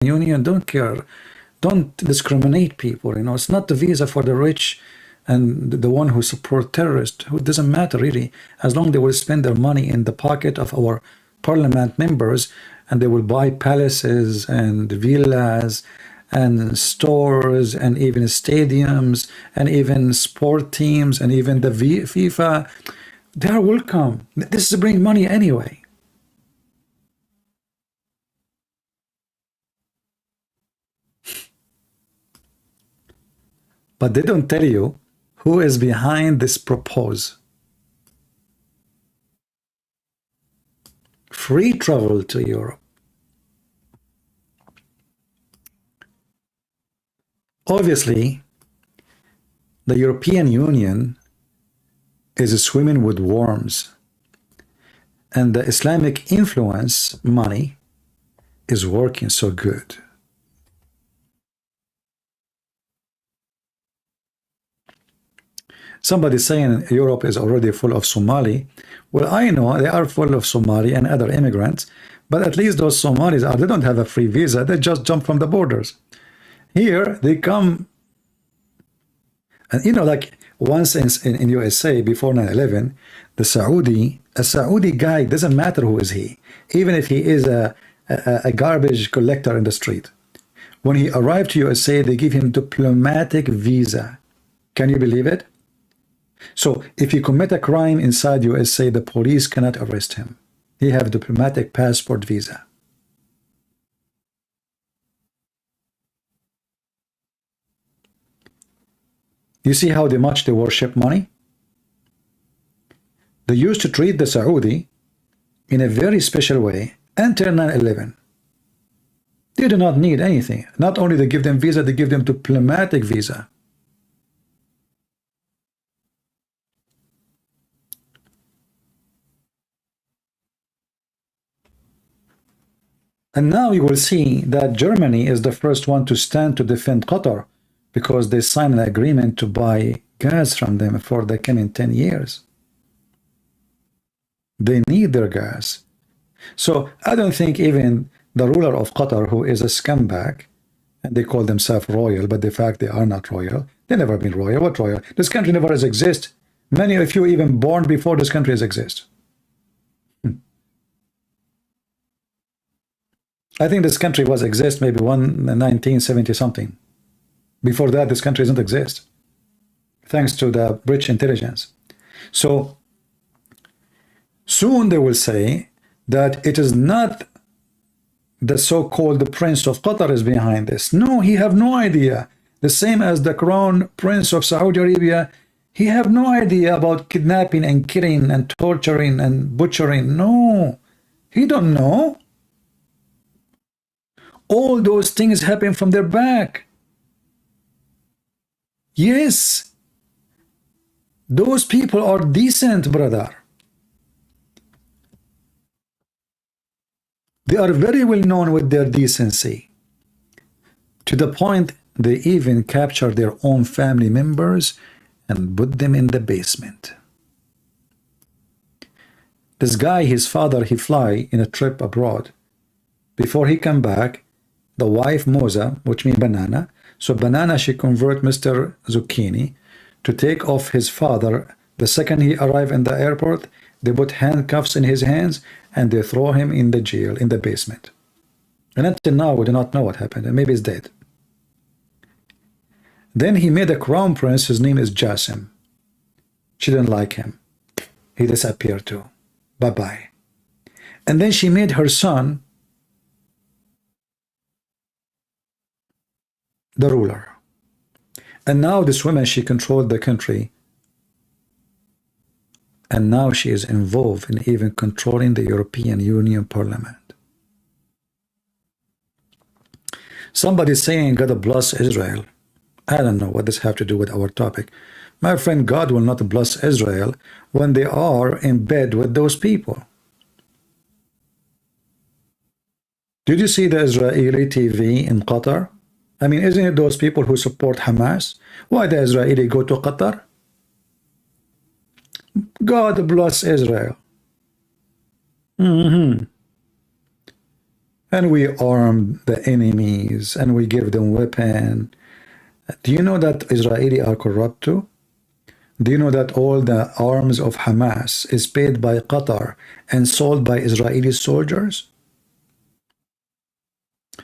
Union don't care, don't discriminate people. You know, it's not the visa for the rich and the one who support terrorists. Who doesn't matter really, as long as they will spend their money in the pocket of our parliament members, and they will buy palaces and villas and stores and even stadiums and even sport teams and even the FIFA. They are welcome. This is bring money anyway. But they don't tell you who is behind this proposal. Free travel to Europe. Obviously, the European Union is swimming with worms, and the Islamic influence money is working so good. Somebody saying Europe is already full of Somali. Well, I know they are full of Somali and other immigrants, but at least those Somalis they don't have a free visa. They just jump from the borders. Here they come, and you know, like once in USA before 9/11, a Saudi guy, doesn't matter who is he, even if he is a garbage collector in the street. When he arrived to USA, they give him diplomatic visa. Can you believe it? So if he commit a crime inside USA, the police cannot arrest him. He have diplomatic passport visa. You see how much they worship money? They used to treat the Saudi in a very special way until 9/11. They do not need anything. Not only they give them visa, they give them diplomatic visa. And now you will see that Germany is the first one to stand to defend Qatar, because they signed an agreement to buy gas from them for the coming 10 years. They need their gas. So I don't think even the ruler of Qatar, who is a scumbag, and they call themselves royal, but the fact they are not royal. They never been royal. What royal? This country never has exist. Many of you even born before this country has exist. I think this country was exist maybe 1970 something. Before that, this country doesn't exist, thanks to the British intelligence. So soon they will say that it is not the so-called Prince of Qatar is behind this. No, he have no idea. The same as the Crown Prince of Saudi Arabia, he have no idea about kidnapping and killing and torturing and butchering. No, he don't know. All those things happen from their back. Yes, those people are decent, brother. They are very well known with their decency, to the point they even capture their own family members and put them in the basement. This guy, his father, he fly in a trip abroad. Before he come back, the wife Moza, which means banana, so banana, she convert Mr. Zucchini to take off his father. The second he arrived in the airport, they put handcuffs in his hands and they throw him in the jail, in the basement. And until now, we do not know what happened, and maybe he's dead. Then he made a crown prince, his name is Jassim. She didn't like him. He disappeared too. Bye-bye. And then she made her son the ruler. And now this woman, she controlled the country. And now she is involved in even controlling the European Union Parliament. Somebody saying God bless Israel. I don't know what this have to do with our topic. My friend, God will not bless Israel when they are in bed with those people. Did you see the Israeli TV in Qatar? I mean, isn't it those people who support Hamas? Why the Israeli go to Qatar? God bless Israel. And we arm the enemies and we give them weapon. Do you know that Israeli are corrupt too? Do you know that all the arms of Hamas is paid by Qatar and sold by Israeli soldiers?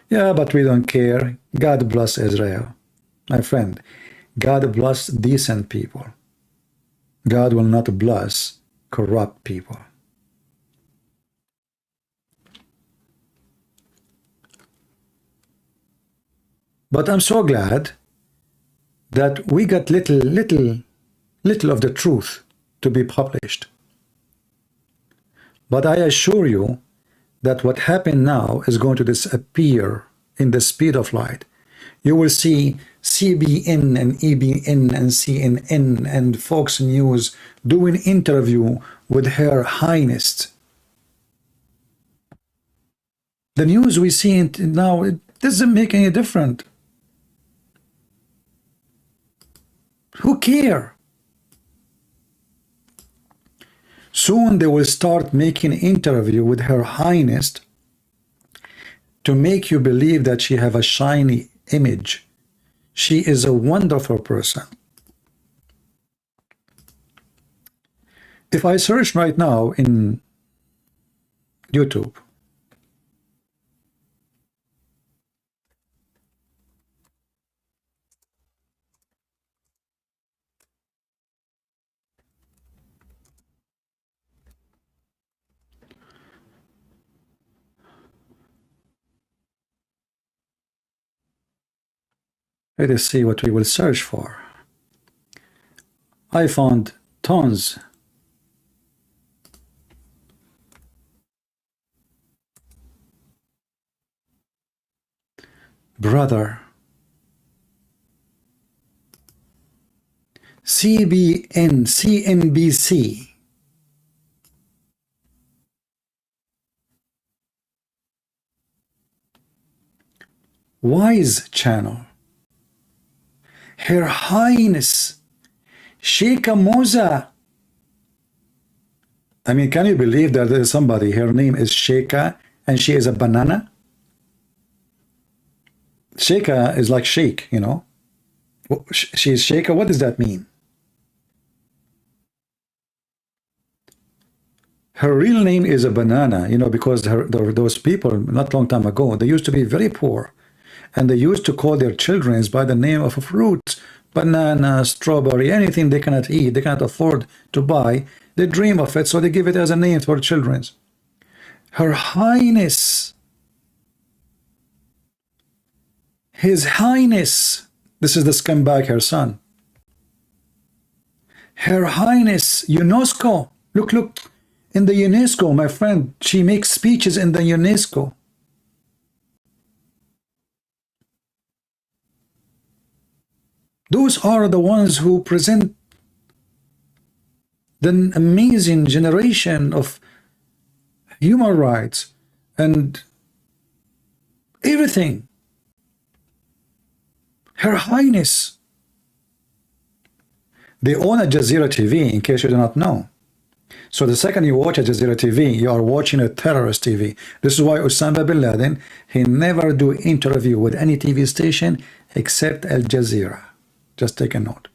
Yeah, but we don't care. God bless Israel. My friend, God bless decent people. God will not bless corrupt people. But I'm so glad that we got little of the truth to be published. But I assure you that what happened now is going to disappear in the speed of light. You will see CBN and EBN and CNN and Fox News doing interview with Her Highness. The news we see now, it doesn't make any difference. Who care? Soon they will start making interview with Her Highness to make you believe that she have a shiny image. She is a wonderful person. If I search right now in YouTube, let us see what we will search for. I found tons. Brother, CBN, CNBC, Wise Channel, Her Highness, Sheikha Moza. I mean, can you believe that there is somebody, her name is Sheikha, and she is a banana? Sheikha is like sheikh, you know. She is Sheikha. What does that mean? Her real name is a banana, you know, because those people not long time ago, they used to be very poor, and they used to call their children by the name of a fruit, banana, strawberry, anything they cannot eat, they cannot afford to buy. They dream of it, so they give it as a name for children. Her Highness, His Highness, this is the scumbag, her son. Her Highness, UNESCO, look, in the UNESCO, my friend, she makes speeches in the UNESCO. Those are the ones who present the amazing generation of human rights and everything. Her Highness. They own a Jazeera TV, in case you do not know. So the second you watch a Jazeera TV, you are watching a terrorist TV. This is why Osama bin Laden, he never do interview with any TV station except Al Jazeera. Just take a note.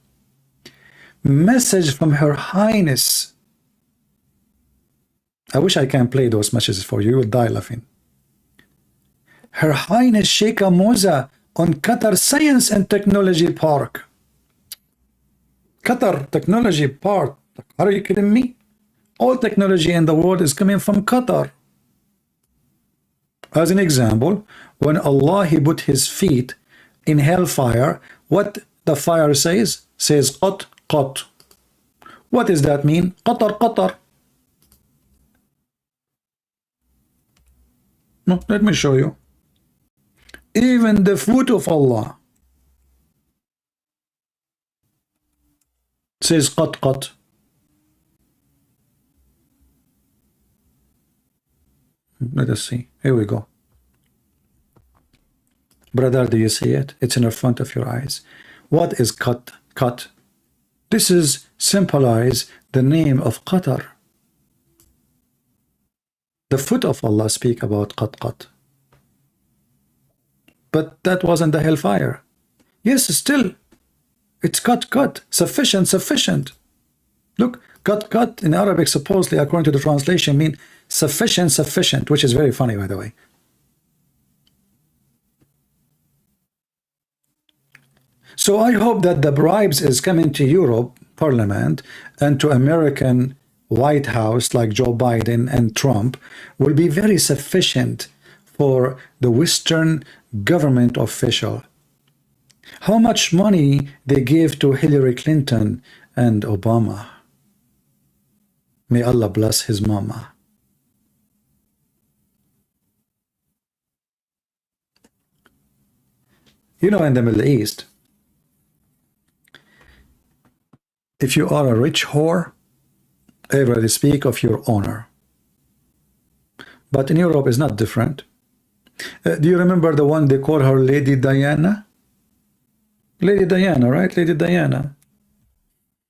Message from Her Highness. I wish I can play those messages for you. You will die laughing. Her Highness Sheikha Moza on Qatar Science and Technology Park. Qatar Technology Park. Are you kidding me? All technology in the world is coming from Qatar. As an example, when Allah he put his feet in hellfire, what the fire says? Says qat, qat. What does that mean? Qatar, Qatar. No, let me show you. Even the foot of Allah says qat, qat. Let us see. Here we go. Brother, do you see it? It's in the front of your eyes. What is qat? Qat. This is symbolize the name of Qatar. The foot of Allah speak about qat, qat. but that wasn't the hellfire. Yes, still, it's cut, sufficient. Look, cut in Arabic, supposedly, according to the translation, mean sufficient, which is very funny, by the way. So I hope that the bribes is coming to Europe Parliament and to American White House like Joe Biden and Trump will be very sufficient for the Western government official. How much money they gave to Hillary Clinton and Obama. May Allah bless his mama. You know, in the Middle East, if you are a rich whore, everybody speak of your honor. But in Europe, it's not different. Do you remember the one they call her Lady Diana? Lady Diana, right? Lady Diana.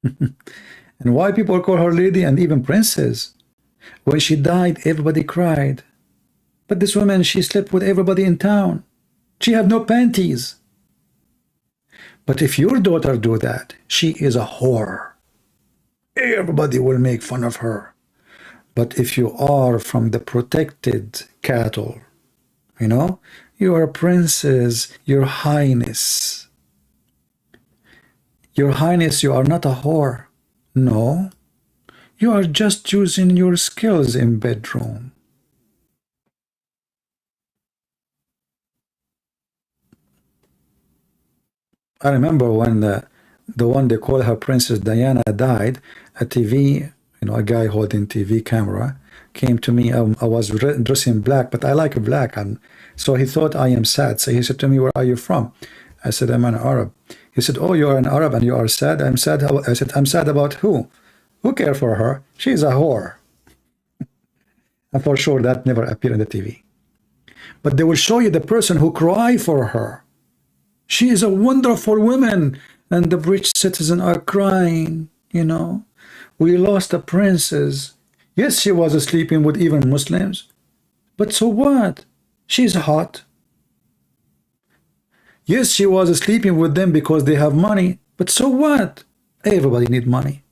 And why people call her lady and even princess? When she died, everybody cried. But this woman, she slept with everybody in town. She had no panties. But if your daughter do that, she is a whore. Everybody will make fun of her. But if you are from the protected cattle, you know, you are a princess, your highness. Your highness, you are not a whore. No, you are just using your skills in bedroom. I remember when the one they call her Princess Diana died, a TV, you know, a guy holding TV camera came to me. I was dressing black, but I like black, and so he thought I am sad. So he said to me, "Where are you from?" I said, "I'm an Arab." He said, "Oh, you are an Arab and you are sad?" I'm sad. I said, "I'm sad about who? Who cares for her? She's a whore." And for sure that never appeared on the TV. But they will show you the person who cry for her. She is a wonderful woman, and the British citizens are crying, you know. We lost a princess. Yes, she was sleeping with even Muslims. But so what? She's hot. Yes, she was sleeping with them because they have money. But so what? Everybody need money.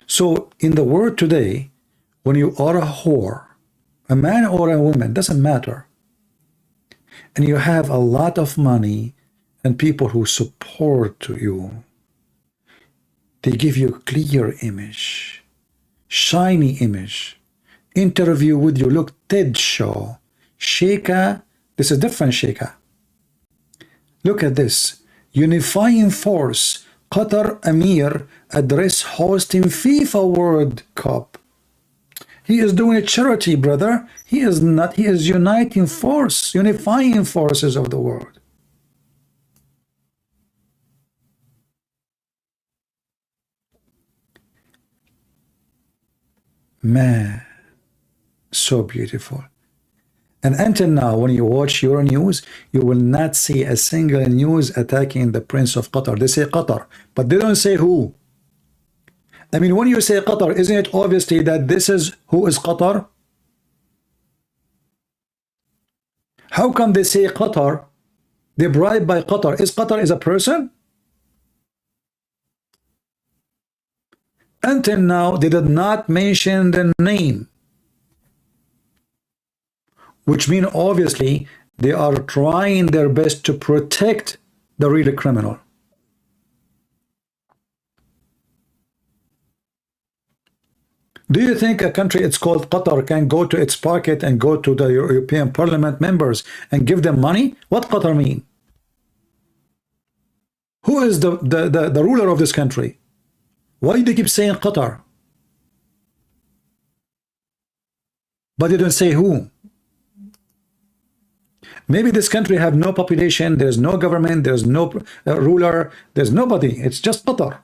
So in the world today, when you are a whore, a man or a woman, doesn't matter, and you have a lot of money and people who support you, they give you a clear image, shiny image, interview with you, look, TED show, Sheikha, this is different Sheikha. Look at this, unifying force, Qatar Amir address hosting FIFA World Cup. He is doing a charity, brother. He is not, he is uniting force, unifying forces of the world. Man, so beautiful. And until now, when you watch your news, you will not see a single news attacking the Prince of Qatar. They say Qatar, but they don't say who. I mean, when you say Qatar, isn't it obviously that this is who is Qatar? How come they say Qatar? They bribe by Qatar. Is Qatar is a person? Until now, they did not mention the name, which means obviously they are trying their best to protect the real criminal. Do you think a country it's called Qatar can go to its pocket and go to the European Parliament members and give them money? What Qatar mean? Who is the ruler of this country? Why do they keep saying Qatar? But they don't say who. Maybe this country have no population, there's no government, there's no ruler, there's nobody. It's just Qatar.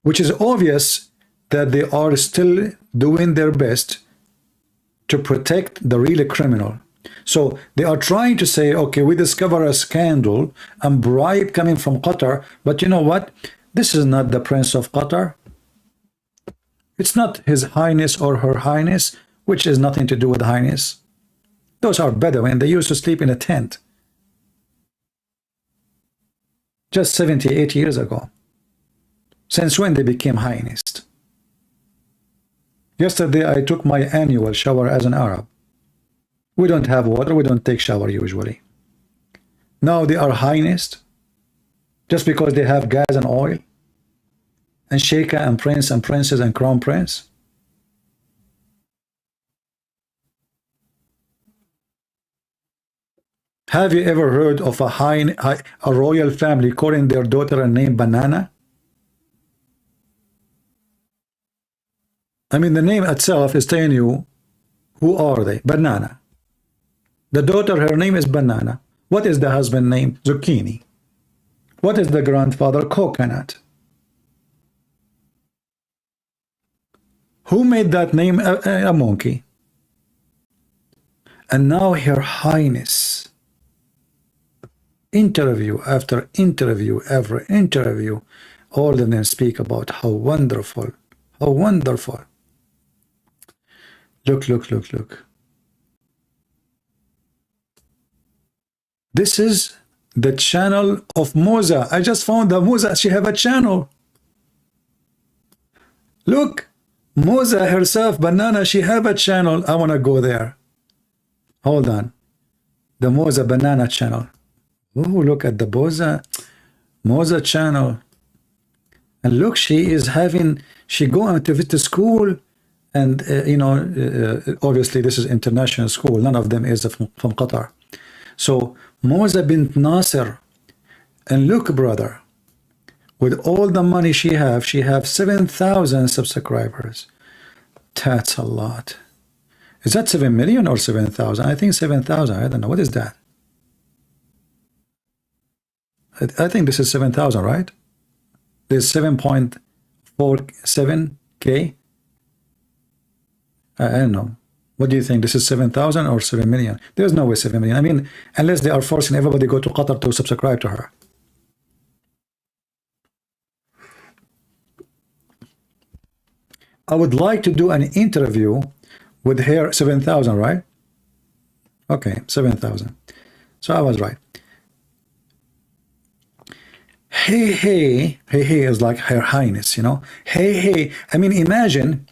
Which is obvious that they are still doing their best to protect the real criminal. So they are trying to say, okay, we discover a scandal and bribe coming from Qatar, but you know what? This is not the Prince of Qatar. It's not His Highness or Her Highness. which is nothing to do with Highness. Those are Bedouin. They used to sleep in a tent just 78 years ago. Since when they became Highness? Yesterday I took my annual shower as an Arab. We don't have water, we don't take shower usually. Now they are Highness just because they have gas and oil, and Sheikha and Prince and Princess and Crown Prince. Have you ever heard of a royal family calling their daughter a name Banana? I mean, the name itself is telling you who are they. Banana. The daughter, her name is Banana. What is the husband name? Zucchini. What is the grandfather? Coconut. Who made that name? A monkey. And now Her Highness, interview after interview after interview, all of them speak about how wonderful, how wonderful. Look, look, look, look. This is the channel of Moza. I just found that Moza, she have a channel. Look, Moza herself, Banana, she have a channel. I want to go there. Hold on. The Moza Banana channel. Oh, look at the Moza channel. And look, she is having, she going to visit school. And, obviously this is international school. None of them is from Qatar. So, Moza bint Nasser. And look, brother, with all the money she have 7,000 subscribers. That's a lot. Is that 7 million or 7,000? I think 7,000. I don't know. What is that? I think this is 7,000, right? There's 7.47K. I don't know. What do you think? This is 7,000 or 7 million? There's no way 7 million. I mean, unless they are forcing everybody to go to Qatar to subscribe to her. I would like to do an interview with her. 7,000, right? Okay, 7,000. So I was right. Hey, hey, hey, hey is like Her Highness, you know. Hey, hey. I mean, imagine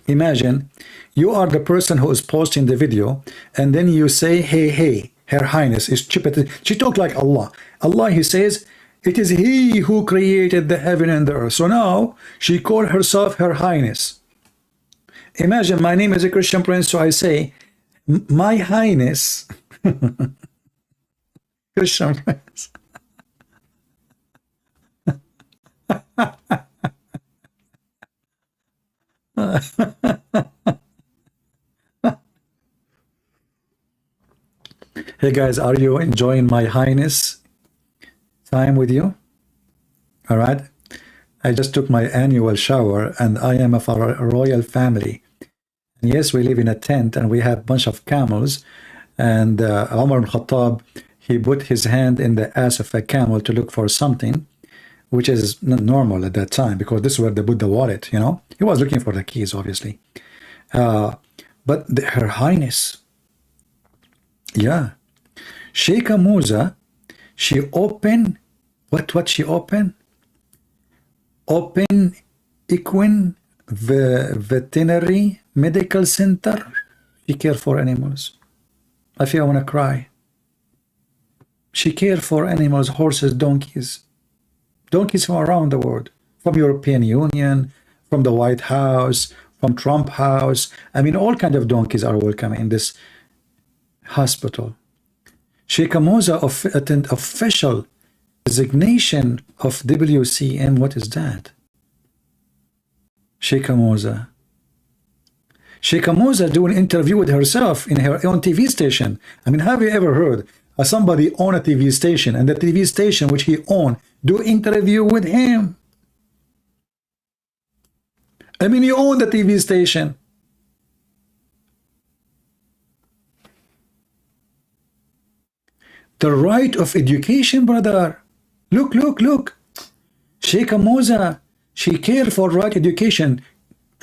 you are the person who is posting the video, and then you say, hey, hey, Her Highness is stupid. She talked like Allah. Allah, he says, it is He who created the heaven and the earth. So now she called herself Her Highness. Imagine my name is a Christian Prince, so I say, My Highness, Christian Prince. Hey guys, are you enjoying my Highness time with you? All right, I just took my annual shower, and I am of a royal family. And yes, we live in a tent, and we have a bunch of camels. And Umar ibn Khattab, he put his hand in the ass of a camel to look for something, which is not normal at that time, because this is where they put the wallet, you know. He was looking for the keys, obviously. But Her Highness, yeah. Sheikha Moza, she opened, what she opened? Open Equine Veterinary Medical Center. She cared for animals. I feel I want to cry. She cared for animals, horses, donkeys. Donkeys from around the world, from European Union, from the White House, from Trump House. I mean, all kinds of donkeys are welcome in this hospital. Sheikha Moza official designation of WCM. What is that? Sheikha Moza. Sheikha Moza do an interview with herself in her own TV station. I mean, have you ever heard somebody own a TV station, and the TV station which he owned do interview with him? I mean, you own the TV station. The right of education, brother. Look, look, look. Sheikha Moza, she cared for right education.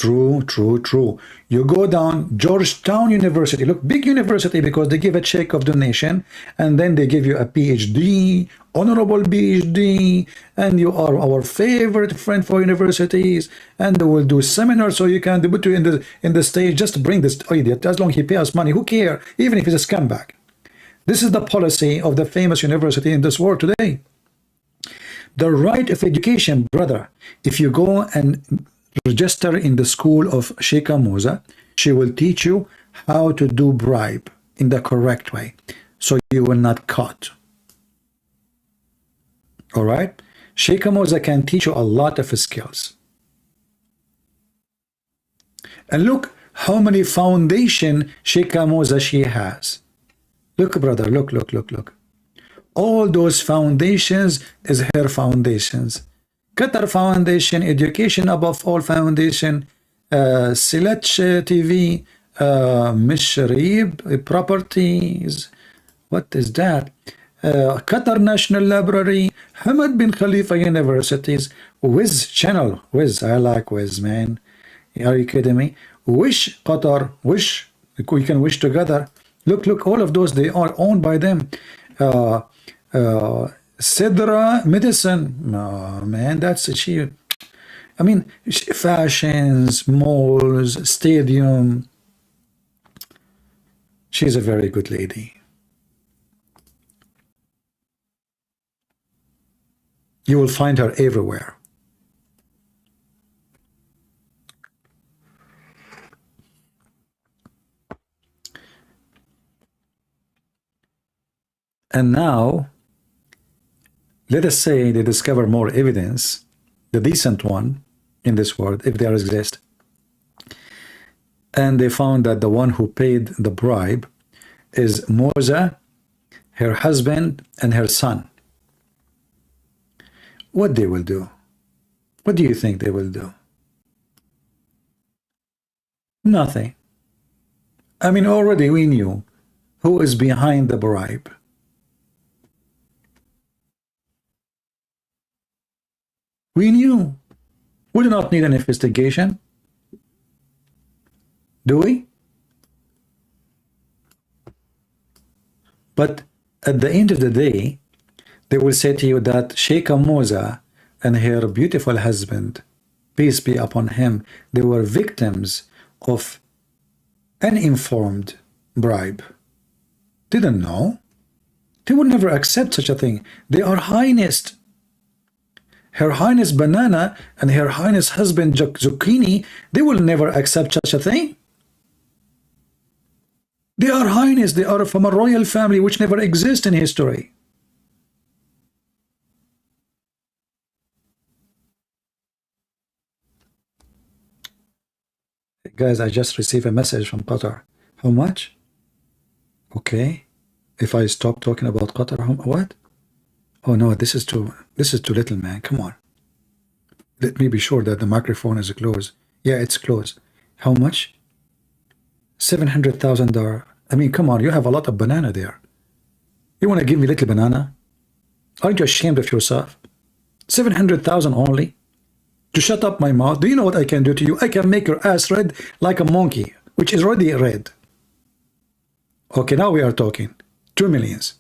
True, true, true. You go down Georgetown University, look, big university, because they give a check of donation, and then they give you a PhD, honorable PhD, and you are our favorite friend for universities, and they will do seminars so you can put you in the stage. Just bring this idiot. As long as he pays us money, who care? Even if he's a scumbag. This is the policy of the famous university in this world today. The right of education, brother. If you go and register in the school of Sheikha Moza, she will teach you how to do bribe in the correct way, so you will not caught. All right? Sheikha Moza can teach you a lot of skills. And look how many foundation Sheikha Moza she has. Look, brother, look, look, look, look. All those foundations is her foundations. Qatar Foundation, Education Above All Foundation, Silat TV, Mishrib, Properties, what is that? Qatar National Library, Hamad bin Khalifa Universities, Wiz Channel, Wiz, I like Wiz, man. Are you kidding me? Wish Qatar, Wish, we can wish together. Look, look, all of those, they are owned by them. Sidra Medicine, no, man, that's she. I mean, fashions, malls, stadium. She's a very good lady. You will find her everywhere. And now, let us say they discover more evidence, the decent one in this world, if there exists, and they found that the one who paid the bribe is Moza, her husband, and her son. What they will do? What do you think they will do? Nothing. I mean, already we knew who is behind the bribe. We knew. We do not need an investigation. Do we? But at the end of the day, they will say to you that Sheikha Moza and her beautiful husband, peace be upon him, they were victims of uninformed bribe. Didn't know. They would never accept such a thing. They are highness. Her Highness Banana and Her Highness husband Zucchini, they will never accept such a thing. They are highness, they are from a royal family which never exists in history. Guys, I just received a message from Qatar. How much? Okay. If I stop talking about Qatar, what? Oh no, this is too little, man. Come on. Let me be sure that the microphone is closed. Yeah, it's closed. How much? $700,000. I mean, come on, you have a lot of banana there. You want to give me little banana? Aren't you ashamed of yourself? 700,000 only? To shut up my mouth? Do you know what I can do to you? I can make your ass red like a monkey, which is already red. Okay, now we are talking. 2 millions.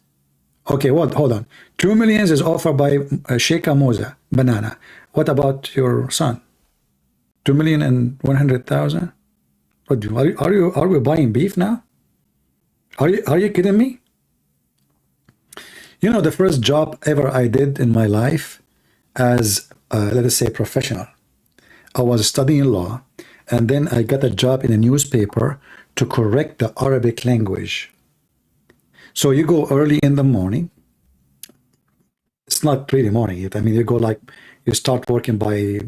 Okay, what? Hold on. 2 millions is offered by Sheikha Moza, banana. What about your son? 2,100,000? What? Are we buying beef now? Are you kidding me? You know, the first job ever I did in my life as let us say professional, I was studying law, and then I got a job in a newspaper to correct the Arabic language. So you go early in the morning. It's not really morning yet. I mean, you go like, you start working by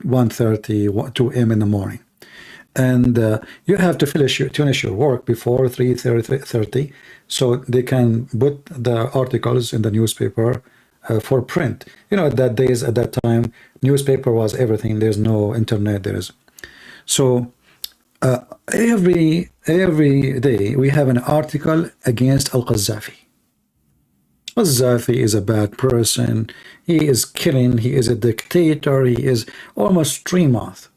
1:30, 2 a.m. in the morning. And you have to finish your work before 3:30, so they can put the articles in the newspaper for print. You know, at that time, newspaper was everything. There's no internet. So every day we have an article against Al-Qaddafi. Qaddafi is a bad person. He is killing. He is a dictator. He is almost 3 months.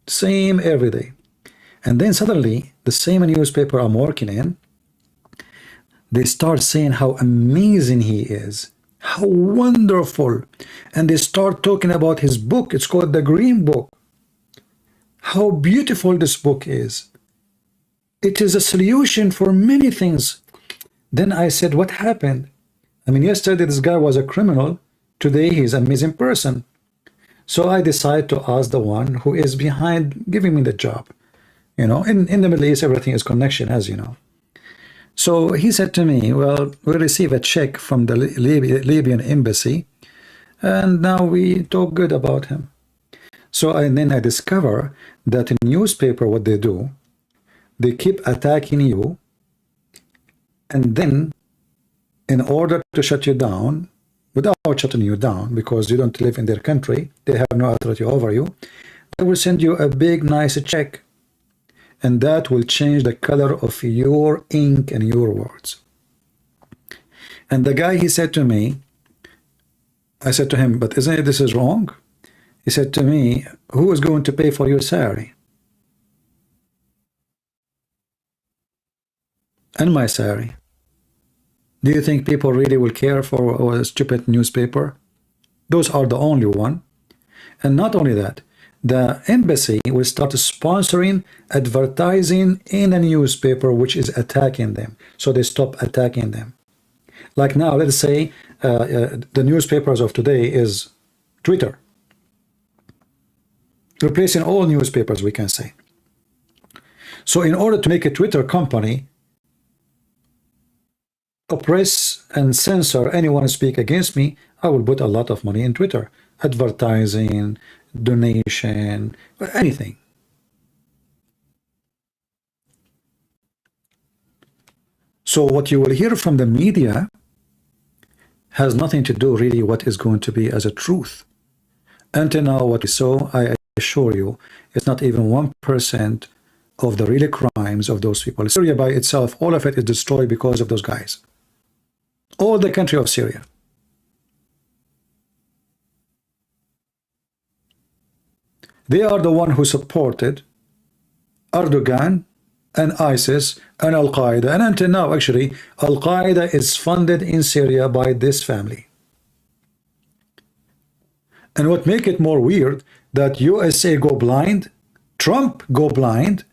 Same every day. And then suddenly, the same newspaper I'm working in, they start saying how amazing he is, how wonderful. And they start talking about his book. It's called The Green Book. How beautiful this book is. It is a solution for many things. Then I said, what happened? I mean, yesterday this guy was a criminal. Today he's an amazing person. So I decided to ask the one who is behind giving me the job. You know, in the Middle East, everything is connection, as you know. So he said to me, well, we received a check from the Libyan embassy, and now we talk good about him. So then I discover that in newspaper, what they do, they keep attacking you, and then in order to shut you down, without shutting you down, because you don't live in their country, they have no authority over you, they will send you a big, nice check. And that will change the color of your ink and your words. And the guy, he said to me, I said to him, but isn't it this is wrong? He said to me, who is going to pay for your salary? And my salary. Do you think people really will care for a stupid newspaper? Those are the only one. And not only that, the embassy will start sponsoring advertising in a newspaper which is attacking them. So they stop attacking them. Like now, let's say the newspapers of today is Twitter. Replacing all newspapers, we can say. So in order to make a Twitter company oppress and censor anyone who speak against me, I will put a lot of money in Twitter. Advertising, donation, anything. So what you will hear from the media has nothing to do really what is going to be as a truth. Until now, what we saw, I assure you, it's not even 1% of the real crimes of those people. Syria by itself, all of it is destroyed because of those guys. All the country of Syria. They are the one who supported Erdogan and ISIS and Al-Qaeda. And until now, actually, Al-Qaeda is funded in Syria by this family. And what make it more weird, that USA go blind, Trump go blind,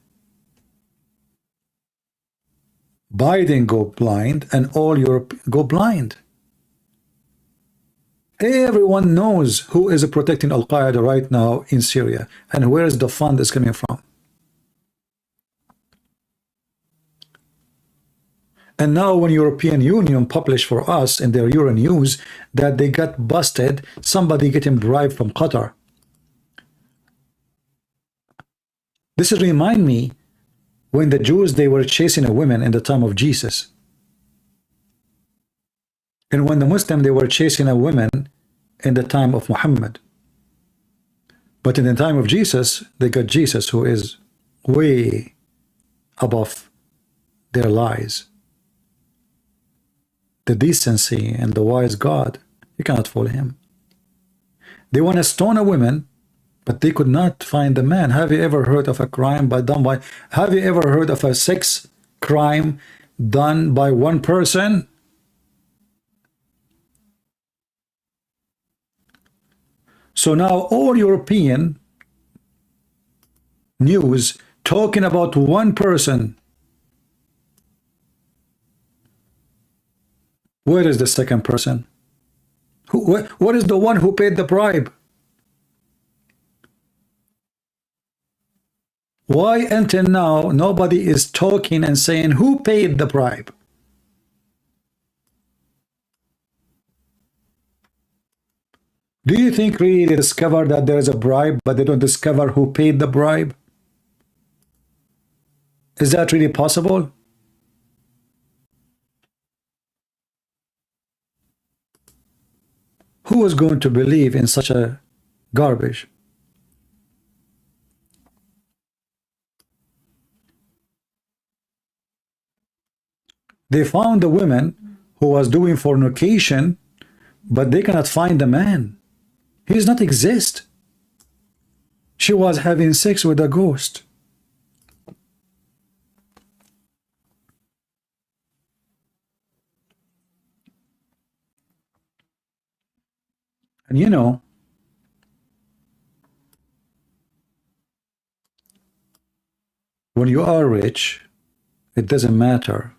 Biden go blind, and all Europe go blind. Everyone knows who is protecting Al-Qaeda right now in Syria and where is the fund is coming from. And now when European Union published for us in their Euro News that they got busted, somebody getting bribed from Qatar. This is remind me when the Jews, they were chasing a woman in the time of Jesus. And when the Muslim, they were chasing a woman in the time of Muhammad. But in the time of Jesus, they got Jesus, who is way above their lies. The decency and the wise God, you cannot follow him. They want to stone a woman, but they could not find the man. Have you ever heard of a crime done by, have you ever heard of a sex crime done by one person? So now all European news talking about one person. Where is the second person? What is the one who paid the bribe? Why until now nobody is talking and saying who paid the bribe? Do you think really they discover that there is a bribe, but they don't discover who paid the bribe? Is that really possible? Who is going to believe in such a garbage? They found the woman who was doing fornication, but they cannot find the man. He does not exist. She was having sex with a ghost. And you know, when you are rich, it doesn't matter.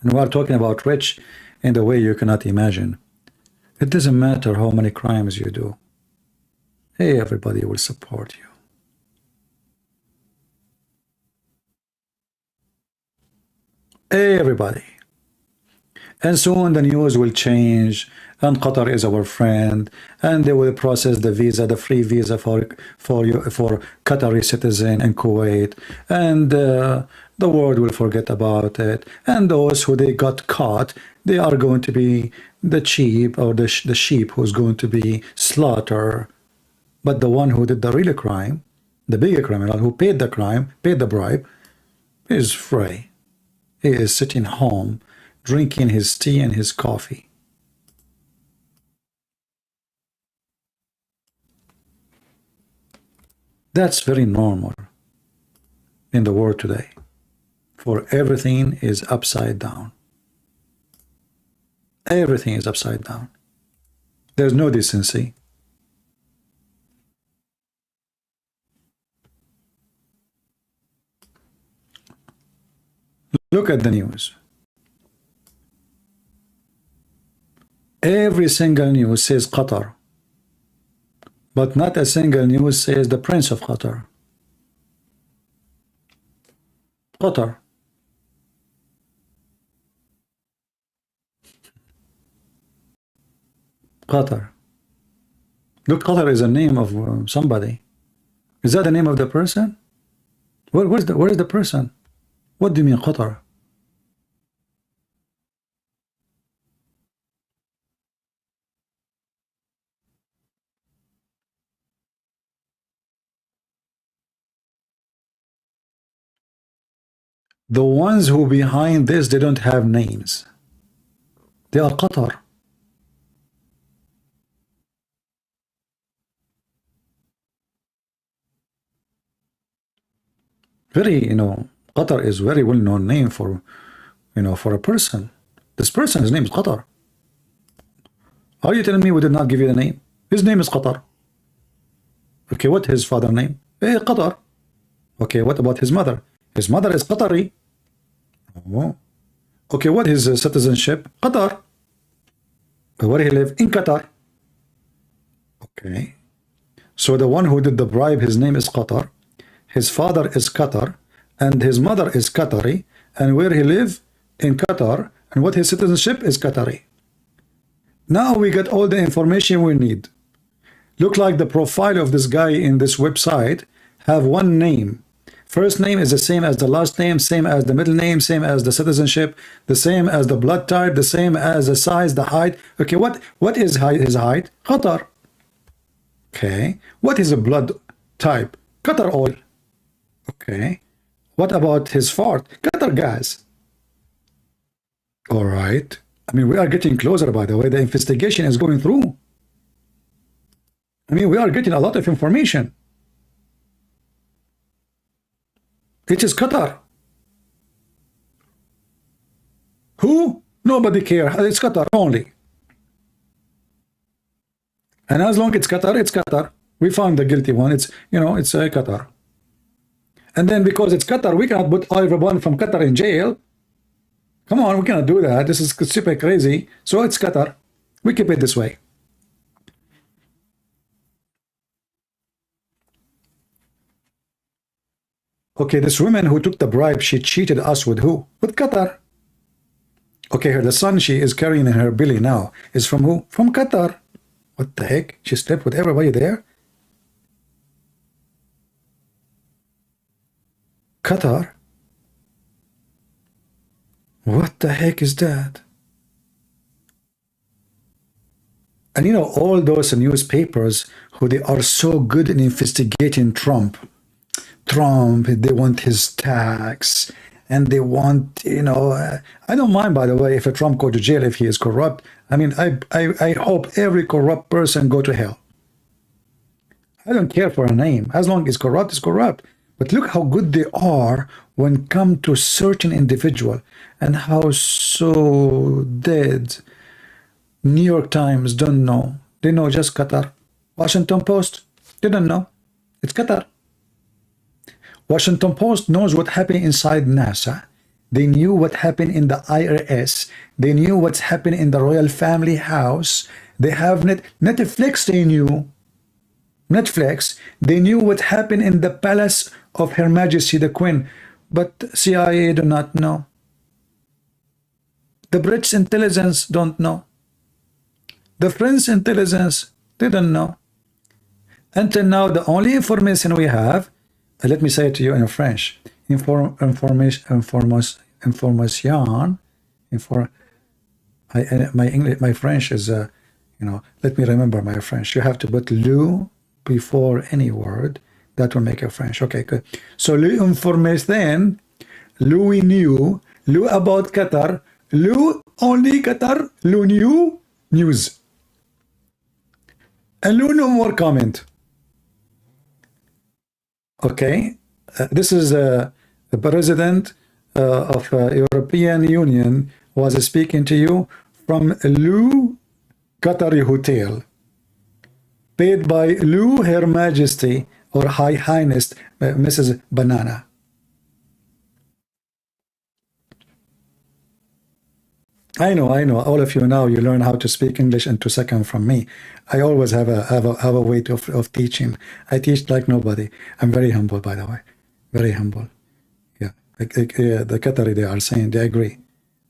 And we are talking about rich in the way you cannot imagine. It doesn't matter how many crimes you do. Hey, everybody will support you. Everybody. And soon the news will change, and Qatar is our friend, and they will process the visa, the free visa for Qatari citizen in Kuwait, and the world will forget about it. And those who they got caught, they are going to be the sheep, or the sheep who's going to be slaughtered. But the one who did the real crime, the bigger criminal who paid the crime, paid the bribe, is free. He is sitting home, drinking his tea and his coffee. That's very normal in the world today, for everything is upside down. Everything is upside down. There's no decency. Look at the news. Every single news says Qatar, but not a single news says the Prince of Qatar. Qatar. Qatar. Look, Qatar is a name of somebody. Is that the name of the person? Where is the person? What do you mean Qatar? The ones who behind this, they don't have names. They are Qatar. Very, Qatar is very well-known name for, for a person. This person, his name is Qatar. Are you telling me we did not give you the name? His name is Qatar. Okay, what his father name? Qatar. Okay, what about his mother? His mother is Qatari. Oh. Okay, what is his citizenship? Qatar. Where he live? In Qatar. Okay. So the one who did the bribe, his name is Qatar. His father is Qatar, and his mother is Qatari, and where he live? In Qatar, and what his citizenship is Qatari. Now we get all the information we need. Look like the profile of this guy in this website have one name. First name is the same as the last name, same as the middle name, same as the citizenship, the same as the blood type, the same as the size, the height. Okay, what is his height? Qatar. Okay, what is the blood type? Qatar oil. Okay, what about his fart? Qatar gas. All right. I mean, we are getting closer, by the way. The investigation is going through. I mean, we are getting a lot of information. It is Qatar. Who? Nobody cares. It's Qatar only. And as long as it's Qatar, it's Qatar. We found the guilty one. It's, it's Qatar. And then because it's Qatar, we cannot put everyone from Qatar in jail. Come on, we cannot do that. This is super crazy. So it's Qatar. We keep it this way. Okay, this woman who took the bribe, she cheated us with who? With Qatar. Okay, the son she is carrying in her belly now is from who? From Qatar. What the heck? She slept with everybody there? Qatar? What the heck is that? And all those newspapers who they are so good in investigating Trump, they want his tax, and they want, I don't mind, by the way, if a Trump go to jail if he is corrupt. I mean, I hope every corrupt person go to hell. I don't care for a name. As long as it's corrupt, it's corrupt. But look how good they are when come to certain individual, and how so dead. New York Times don't know. They know just Qatar. Washington Post, they don't know. It's Qatar. Washington Post knows what happened inside NASA. They knew what happened in the IRS. They knew what's happened in the royal family house. They have Netflix, they knew. Netflix, they knew what happened in the palace of Her Majesty the Queen. But CIA do not know. The British intelligence don't know. The French intelligence, they don't know. Until now, the only information we have, let me say it to you in French, my French is, let me remember my French. You have to put le before any word. That will make it French. Okay, good. So l'information, we knew, about Qatar, only Qatar, new news. And no more comment. Okay, this is the president of European Union was speaking to you from Qatari hotel, paid by Her Majesty or High Highness Mrs. Banana. I know. All of you now, you learn how to speak English in 2 seconds from me. I always have a way of teaching. I teach like nobody. I'm very humble, by the way. Very humble. Yeah. The Qatari, they are saying they agree.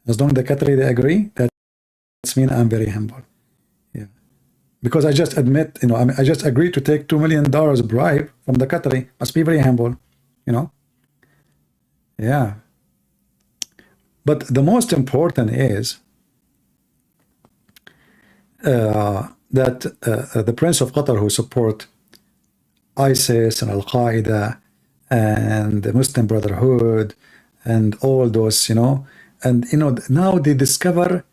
As long as the Qatari, they agree, that means I'm very humble. Yeah. Because I just admit, I just agreed to take $2 million bribe from the Qatari. Must be very humble, Yeah. But the most important is that the Prince of Qatar, who support ISIS and Al-Qaeda and the Muslim Brotherhood and all those, and now they discover,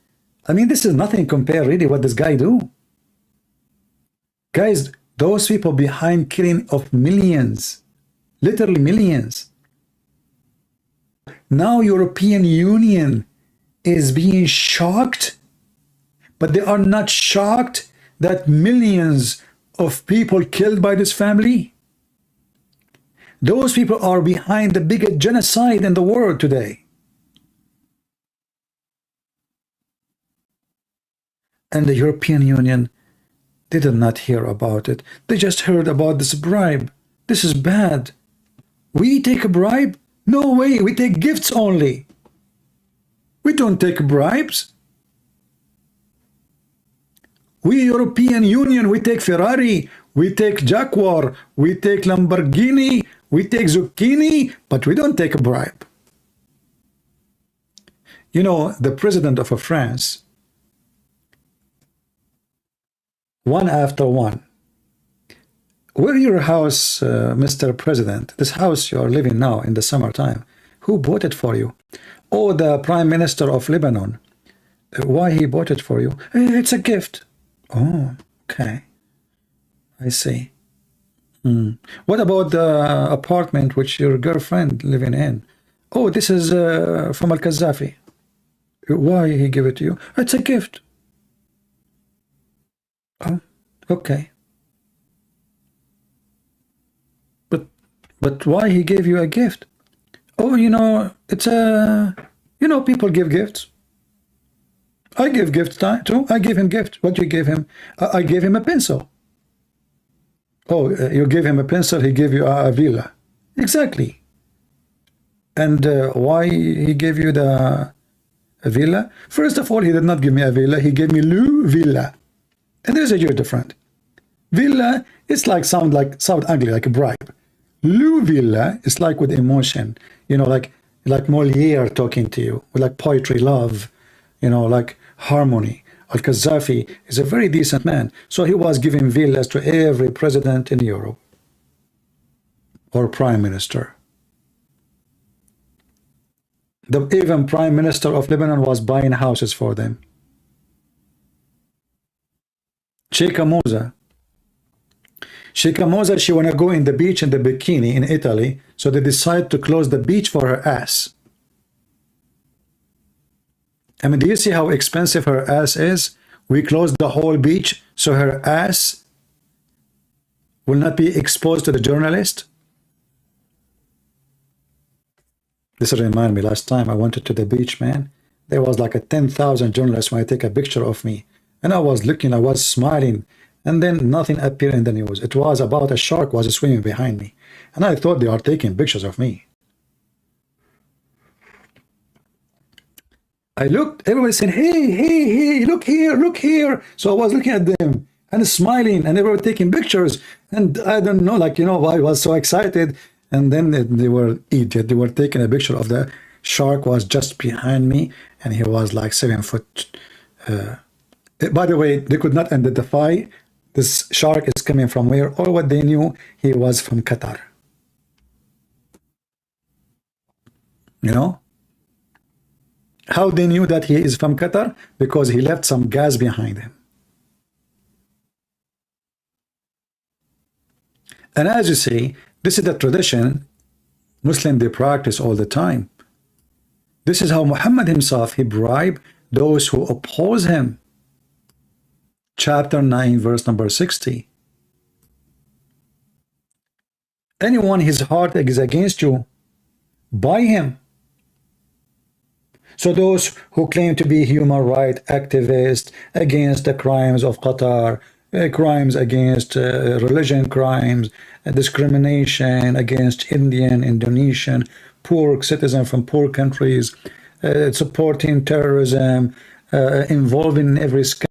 this is nothing compared really what this guy do. Guys, those people behind killing of millions, literally millions. Now European Union is being shocked, but they are not shocked that millions of people killed by this family. Those people are behind the biggest genocide in the world today. And the European Union, they did not hear about it. They just heard about this bribe. This is bad. We take a bribe? No way, we take gifts only. We don't take bribes. We European Union, we take Ferrari, we take Jaguar, we take Lamborghini, we take zucchini, but we don't take a bribe. The president of France, one after one, where your house, Mr. President, this house you are living now in the summertime, who bought it for you? Oh, the Prime Minister of Lebanon. Why he bought it for you? It's a gift. Oh, okay. I see. What about the apartment which your girlfriend living in? Oh, this is from Al-Qazafi. Why he give it to you? It's a gift. Oh, okay. But why he gave you a gift? Oh, it's a, people give gifts. I give gifts too. I gave him gift. What you gave him? I gave him a pencil. Oh, you gave him a pencil, he gave you a villa. Exactly. And why he gave you a villa? First of all, he did not give me a villa. He gave me villa. And there's a huge difference. Villa, it's sound ugly, like a bribe. Villa is like with emotion, like Molière talking to you, with like poetry, love, like harmony. Al-Qazafi is a very decent man, so he was giving villas to every president in Europe or prime minister. Even prime minister of Lebanon was buying houses for them. Sheikh Musa, Sheikh Moza, she want to go in the beach in the bikini in Italy, so they decide to close the beach for her ass. I mean, do you see how expensive her ass is? We closed the whole beach so her ass will not be exposed to the journalist. This reminds me, last time I went to the beach, man, there was like a 10,000 journalists when I take a picture of me. And I was looking, I was smiling, and then nothing appeared in the news. It was about a shark was swimming behind me. And I thought they are taking pictures of me. I looked, everybody said, hey, hey, hey, look here, look here. So I was looking at them and smiling, and they were taking pictures. And I don't know, like, you know, I was so excited. And then they were idiot. They were taking a picture of the shark was just behind me, and he was like 7 foot. By the way, they could not identify this shark is coming from where, or what they knew, he was from Qatar. You know? How they knew that he is from Qatar? Because he left some gas behind him. And as you see, this is the tradition Muslims they practice all the time. This is how Muhammad himself, he bribed those who oppose him. Chapter 9, verse number 60. Anyone his heart is against you, buy him. So those who claim to be human rights activists against the crimes of Qatar, crimes against religion crimes, discrimination against Indian, Indonesian, poor citizens from poor countries, supporting terrorism, involving in every scam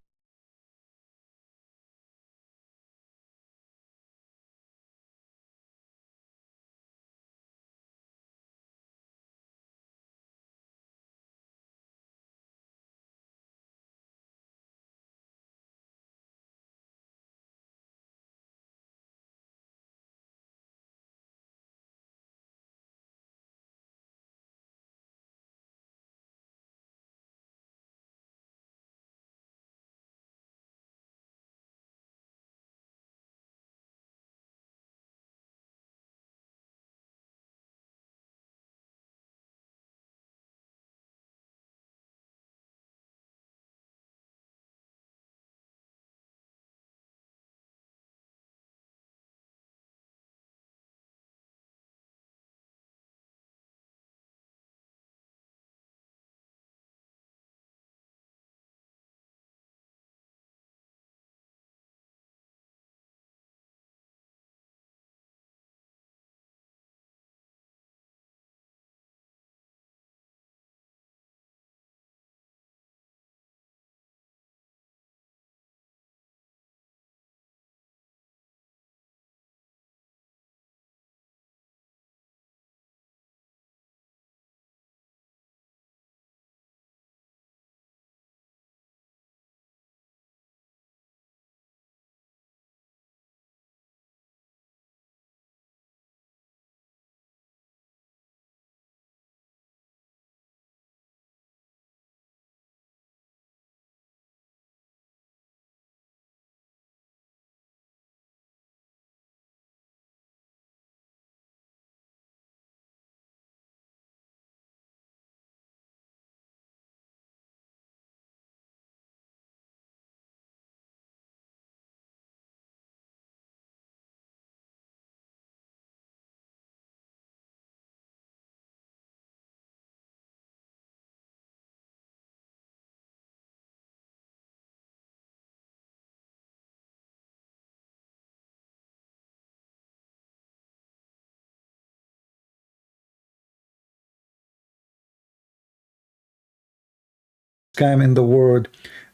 in the world,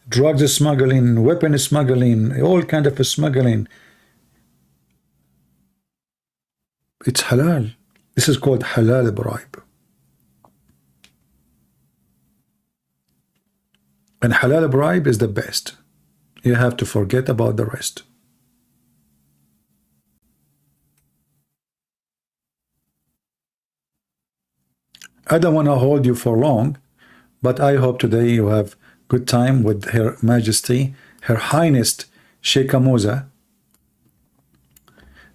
drugs smuggling, weapon smuggling, all kind of smuggling. It's halal. This is called halal bribe. And halal bribe is the best. You have to forget about the rest. I don't want to hold you for long, but I hope today you have good time with Her Majesty, Her Highness Sheikh Moza.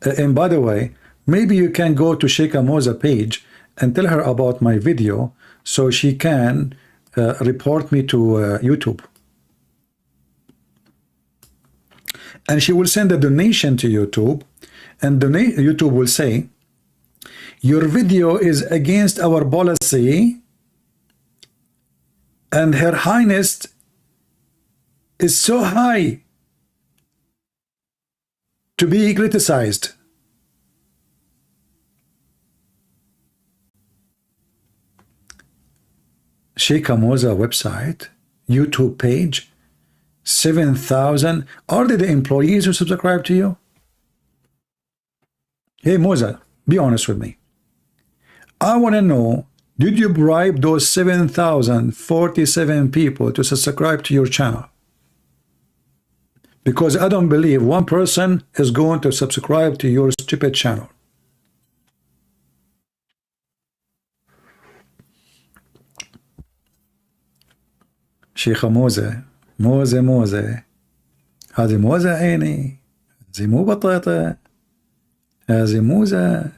And by the way, maybe you can go to Sheikh Amoza page and tell her about my video so she can report me to YouTube. And she will send a donation to YouTube, and YouTube will say, your video is against our policy, and Her Highness is so high to be criticized. Sheikh Amoza website, YouTube page, 7,000. Are they the employees who subscribe to you? Hey Moza, be honest with me. I want to know, did you bribe those 7,047 people to subscribe to your channel? Because I don't believe one person is going to subscribe to your stupid channel. شيخ موزة هذه موزة عيني، هذه مو بطاطا، هذه موزة.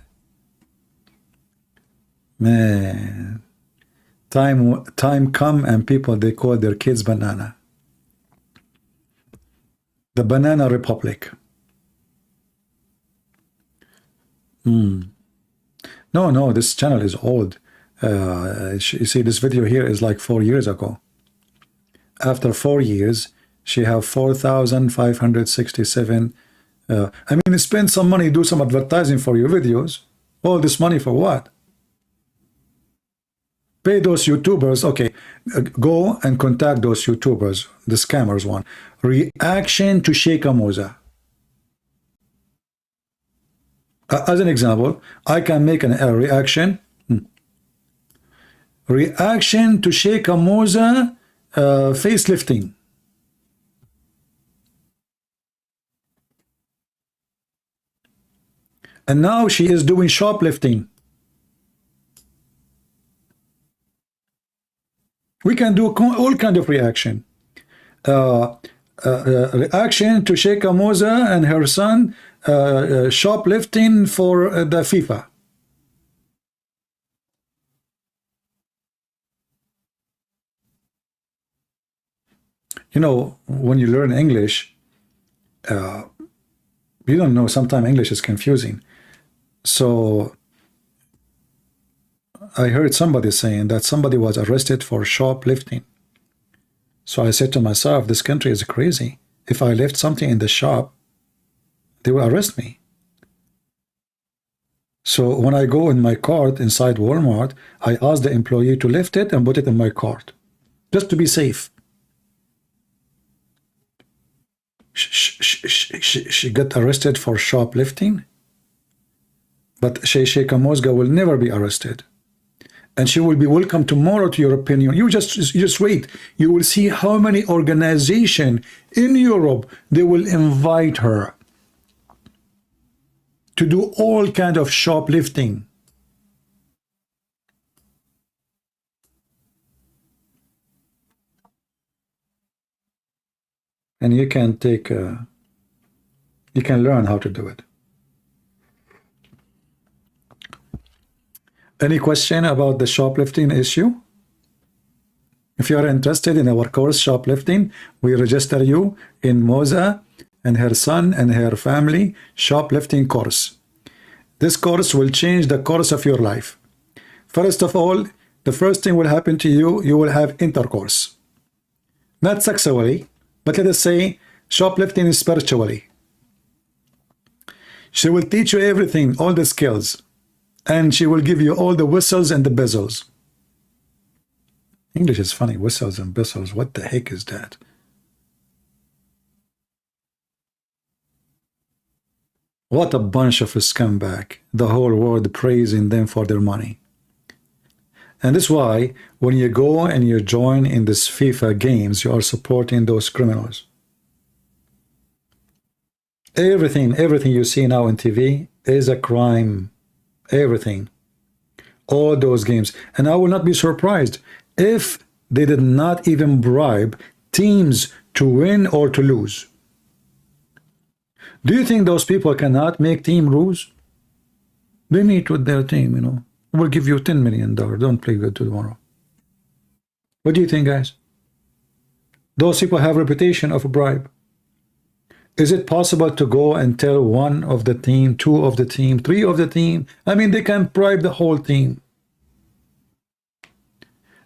Man, time come and people, they call their kids banana. The Banana Republic. No, this channel is old. You see, this video here is like 4 years ago. After 4 years, she have 4,567. I mean, spend some money, do some advertising for your videos. All this money for what? Pay those YouTubers. Okay, go and contact those YouTubers, the scammers one. Reaction to Sheikh Amoza. As an example, I can make a reaction. Reaction to Sheikh Amoza facelifting. And now she is doing shoplifting. We can do all kind of reaction. Reaction to Sheikh Amoza and her son shoplifting for the FIFA. You know, when you learn English, you don't know, sometimes English is confusing. So I heard somebody saying that somebody was arrested for shoplifting. So I said to myself, this country is crazy. If I left something in the shop, they will arrest me. So when I go in my cart inside Walmart, I ask the employee to lift it and put it in my cart, just to be safe. She got arrested for shoplifting, but Sheikh Amoza will never be arrested. And she will be welcome tomorrow to your opinion. You just wait. You will see how many organizations in Europe, they will invite her to do all kind of shoplifting. And you can take, you can learn how to do it. Any question about the shoplifting issue? If you are interested in our course shoplifting, we register you in Moza and her son and her family shoplifting course. This course will change the course of your life. First of all, the first thing will happen to you, you will have intercourse. Not sexually, but let us say shoplifting spiritually. She will teach you everything, all the skills. And she will give you all the whistles and the bezels. English is funny, whistles and bezels. What the heck is that? What a bunch of a scumbag. The whole world praising them for their money. And that's why when you go and you join in this FIFA games, you are supporting those criminals. Everything you see now on TV is a crime. Everything, all those games. And I will not be surprised if they did not even bribe teams to win or to lose. Do you think those people cannot make team rules? They meet with their team, you know. We'll give you $10 million. Don't play good tomorrow. What do you think, guys? Those people have a reputation of a bribe. Is it possible to go and tell one of the team, two of the team, three of the team? I mean, they can bribe the whole team.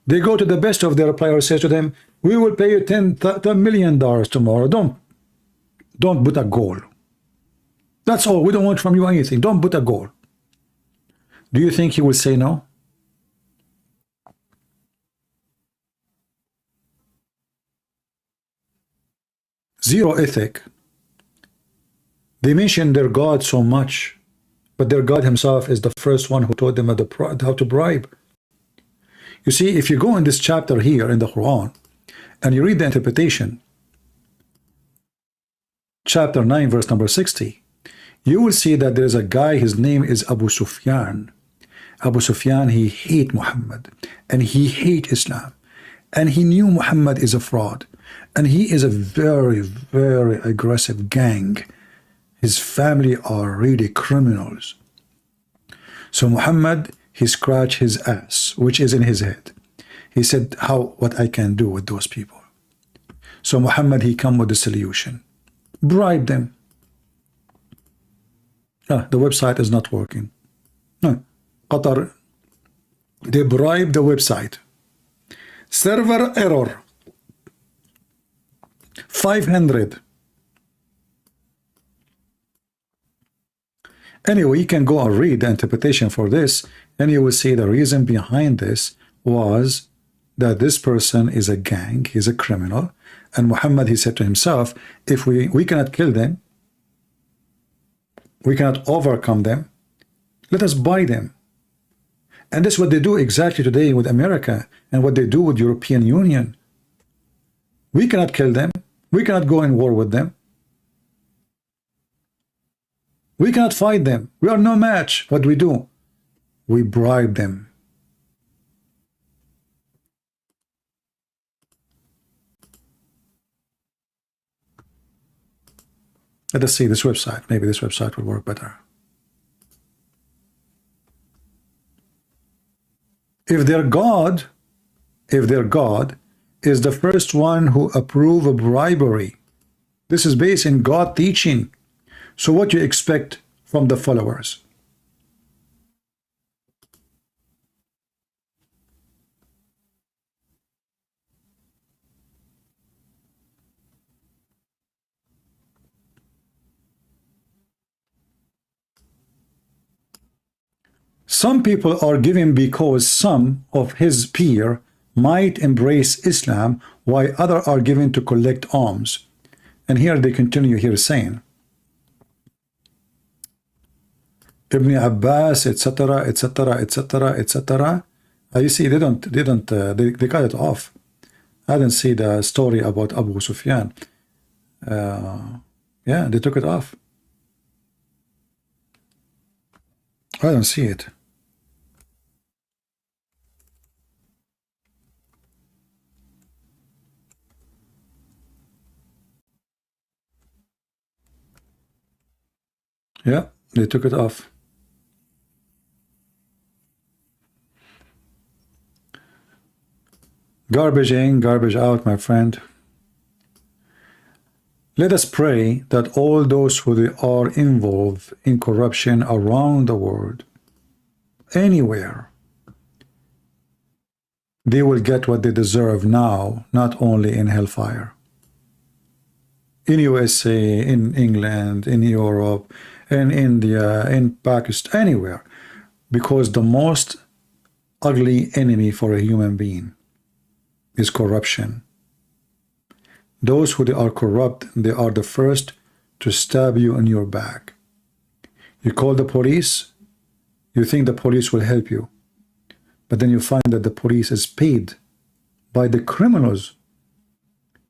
They go to the best of their players, says to them, we will pay you $10 million tomorrow. Don't put a goal. That's all. We don't want from you anything. Don't put a goal. Do you think he will say no? Zero ethic. They mention their God so much, but their God himself is the first one who taught them how to bribe. You see, if you go in this chapter here in the Quran and you read the interpretation, chapter 9 verse number 60, you will see that there is a guy, his name is Abu Sufyan. Abu Sufyan, he hate Muhammad and he hate Islam, and he knew Muhammad is a fraud, and he is a very, very aggressive gang. His family are really criminals. So Muhammad, he scratched his ass, which is in his head. He said, what I can do with those people. So Muhammad, he come with the solution. Bribe them. The website is not working. No. Qatar, they bribe the website. Server error. 500. Anyway, you can go and read the interpretation for this, and you will see the reason behind this was that this person is a gang, he's a criminal, and Muhammad, he said to himself, if we cannot kill them, we cannot overcome them, let us buy them. And this is what they do exactly today with America and what they do with European Union. We cannot kill them, we cannot go in war with them, we cannot fight them, we are no match. What do? We bribe them. Let us see this website. Maybe this website will work better. If their God is the first one who approve of bribery, this is based in God teaching. So what do you expect from the followers? Some people are given because some of his peer might embrace Islam, while others are given to collect alms. And here they continue here saying, Ibn Abbas, etc., etc., etc., etc. You see, they cut it off. I didn't see the story about Abu Sufyan. Yeah, they took it off. I don't see it. Yeah, they took it off. Garbage in, garbage out, my friend. Let us pray that all those who are involved in corruption around the world, anywhere, they will get what they deserve now, not only in hellfire. In USA, in England, in Europe, in India, in Pakistan, anywhere. Because the most ugly enemy for a human being is corruption. Those who are corrupt, they are the first to stab you in your back. You call the police, you think the police will help you, but then you find that the police is paid by the criminals,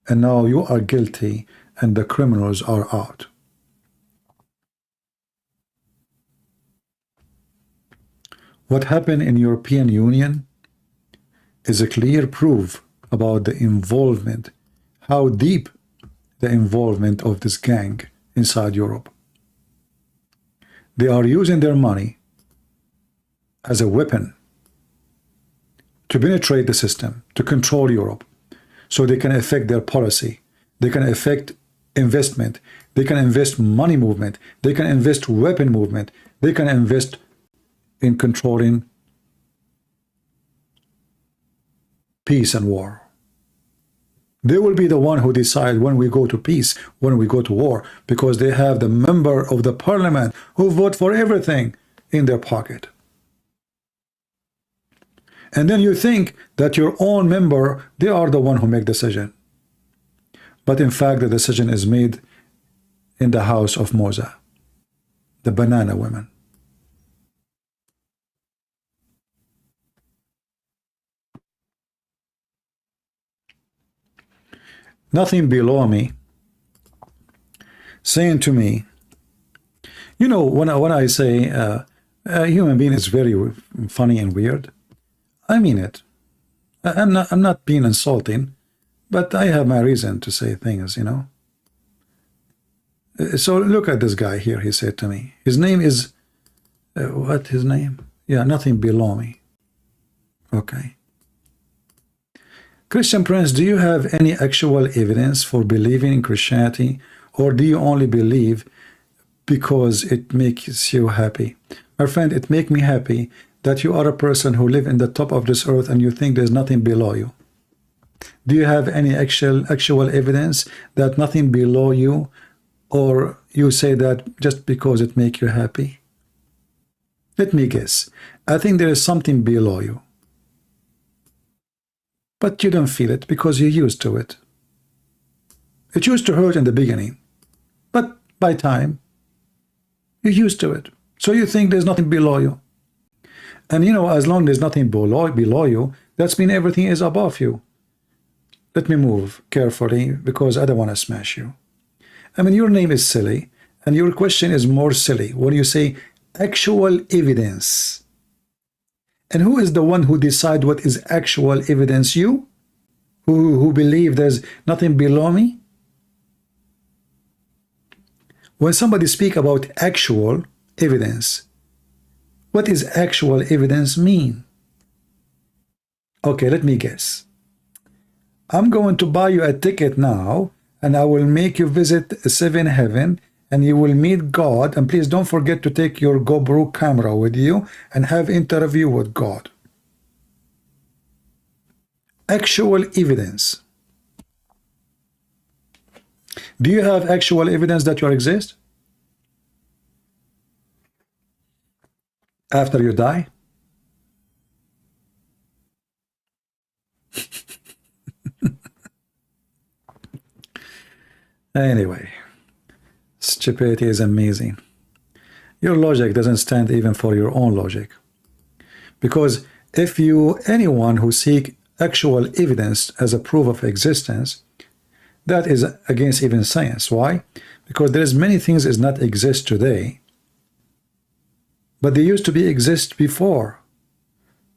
and now you are guilty and the criminals are out. What happened in European Union is a clear proof about the involvement, how deep the involvement of this gang inside Europe. They are using their money as a weapon to penetrate the system, to control Europe, so they can affect their policy. They can affect investment. They can invest money movement. They can invest weapon movement. They can invest in controlling peace and war. They will be the one who decide when we go to peace, when we go to war, because they have the member of the parliament who vote for everything in their pocket. And then you think that your own member, they are the one who make decision. But in fact, the decision is made in the house of Moza, the banana women. Nothing below me saying to me, you know, when I say a human being is very funny and weird, I mean it. I'm not being insulting, but I have my reason to say things, you know. So look at this guy here. He said to me, his name is what his name? Yeah, nothing below me. Okay. Christian Prince, do you have any actual evidence for believing in Christianity, or do you only believe because it makes you happy? My friend, it makes me happy that you are a person who live in the top of this earth and you think there's nothing below you. Do you have any actual evidence that nothing below you, or you say that just because it makes you happy? Let me guess. I think there is something below you, but you don't feel it because you're used to it. It used to hurt in the beginning, but by time, you're used to it. So you think there's nothing below you. And you know, as long as there's nothing below you, that's mean everything is above you. Let me move carefully because I don't want to smash you. I mean, your name is silly, and your question is more silly when you say actual evidence. And who is the one who decide what is actual evidence? You? Who believe there's nothing below me? When somebody speak about actual evidence, what is actual evidence mean? Okay, let me guess. I'm going to buy you a ticket now, and I will make you visit seven heaven, and you will meet God. And please don't forget to take your GoPro camera with you and have interview with God. Actual evidence. Do you have actual evidence that you exist after you die? Anyway, stupidity is amazing. Your logic doesn't stand even for your own logic. Because if anyone who seek actual evidence as a proof of existence, that is against even science. Why? Because there's many things that not exist today, but they used to exist before.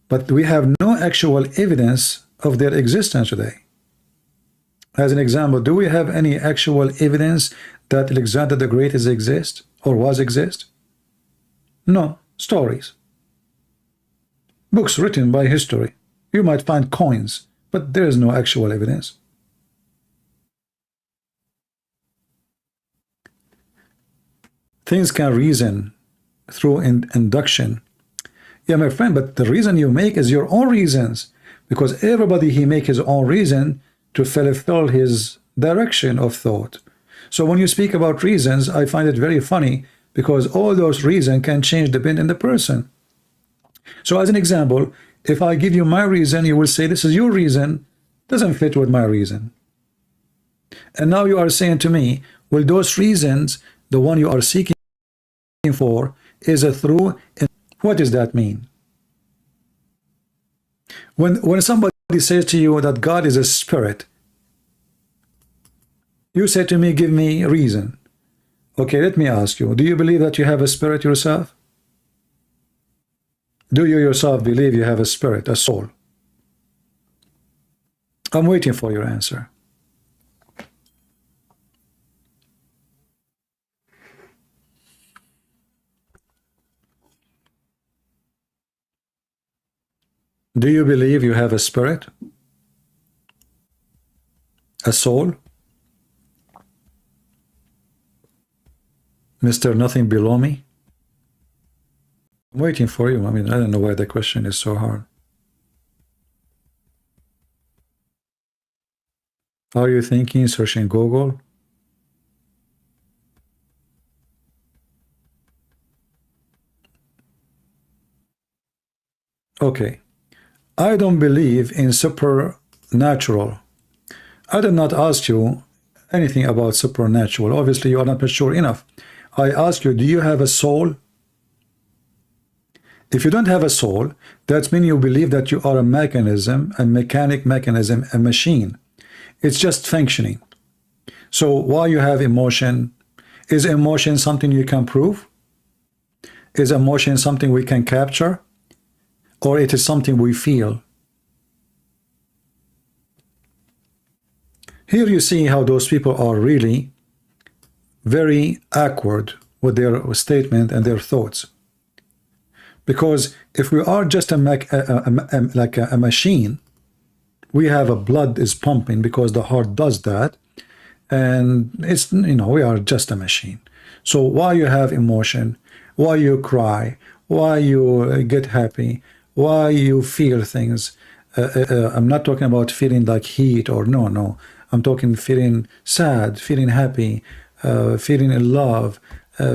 But we have no actual evidence of their existence today. As an example, do we have any actual evidence that Alexander the Great exist or was exist? No. Stories. Books written by history. You might find coins, but there is no actual evidence. Things can reason through induction. Yeah, my friend, but the reason you make is your own reasons, because everybody he make his own reason to fulfill his direction of thought. So when you speak about reasons, I find it very funny because all those reasons can change depending on the person. So as an example, if I give you my reason, you will say this is your reason, doesn't fit with my reason. And now you are saying to me, well, those reasons, the one you are seeking for is a through. What does that mean? When somebody says to you that God is a spirit, you say to me, give me reason. Okay, let me ask you, do you believe that you have a spirit yourself? Do you yourself believe you have a spirit, a soul? I'm waiting for your answer. Do you believe you have a spirit? A soul? Mr. Nothing Below Me? I'm waiting for you. I mean, I don't know why the question is so hard. Are you thinking, searching Google? Okay. I don't believe in supernatural. I did not ask you anything about supernatural. Obviously, you are not mature enough. I ask you, do you have a soul? If you don't have a soul, that means you believe that you are a mechanism, a mechanic mechanism, a machine. It's just functioning. So why you have emotion? Is emotion something you can prove? Is emotion something we can capture? Or it is something we feel? Here you see how those people are really very awkward with their statement and their thoughts. Because if we are just like a machine, we have a blood is pumping because the heart does that, and it's, you know, we are just a machine. So why you have emotion, why you cry, why you get happy, why you feel things. I'm not talking about feeling like heat or no. I'm talking feeling sad, feeling happy, feeling in love,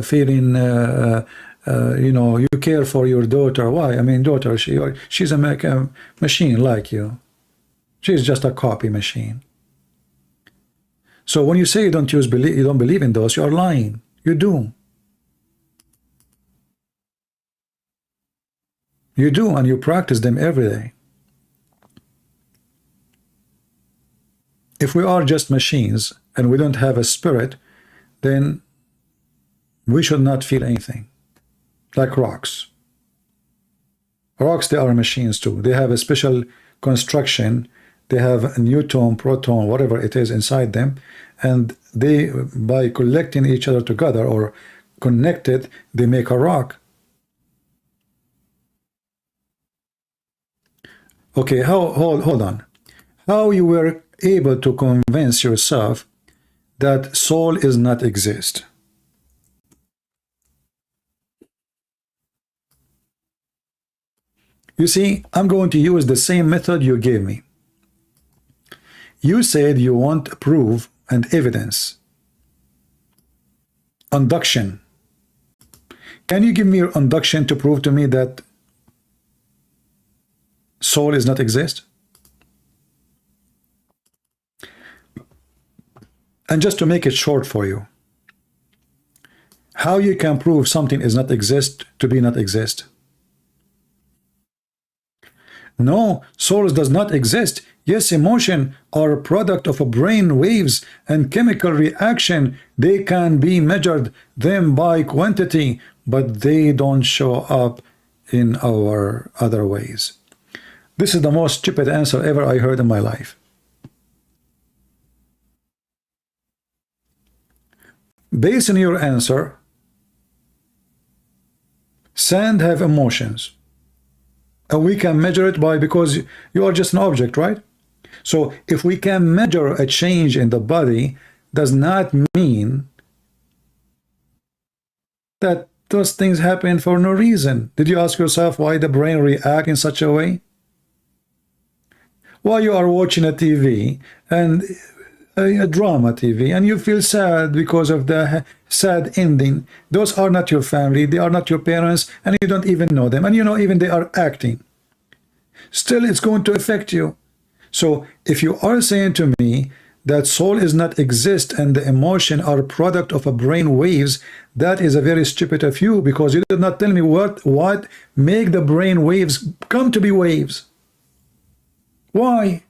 feeling you know, you care for your daughter. Why? I mean, daughter, she's a machine like you. She's just a copy machine. So when you say you don't believe in those, you are lying. You do. You do, and you practice them every day. If we are just machines and we don't have a spirit, then we should not feel anything. Like rocks. Rocks, they are machines too. They have a special construction. They have a neutron, proton, whatever it is inside them, and they, by collecting each other together or connected, they make a rock. Okay, hold on. How you were able to convince yourself that soul is not exist? You see, I'm going to use the same method you gave me. You said you want proof and evidence. Induction. Can you give me your induction to prove to me that soul is not exist? And just to make it short for you, how you can prove something is not exist to be not exist? No, souls does not exist. Yes, emotion are a product of a brain waves and chemical reaction. They can be measured them by quantity, but they don't show up in our other ways. This is the most stupid answer ever I heard in my life. Based on your answer, sand have emotions. And we can measure it by, because you are just an object, right? So if we can measure a change in the body, does not mean that those things happen for no reason. Did you ask yourself why the brain react in such a way? Why you are watching a TV and a drama TV and you feel sad because of the sad ending? Those are not your family, they are not your parents, and you don't even know them, and you know even they are acting. Still, it's going to affect you. So if you are saying to me that soul is not exist and the emotion are a product of a brain waves, that is a very stupid of you, because you did not tell me what make the brain waves come to be waves. Why?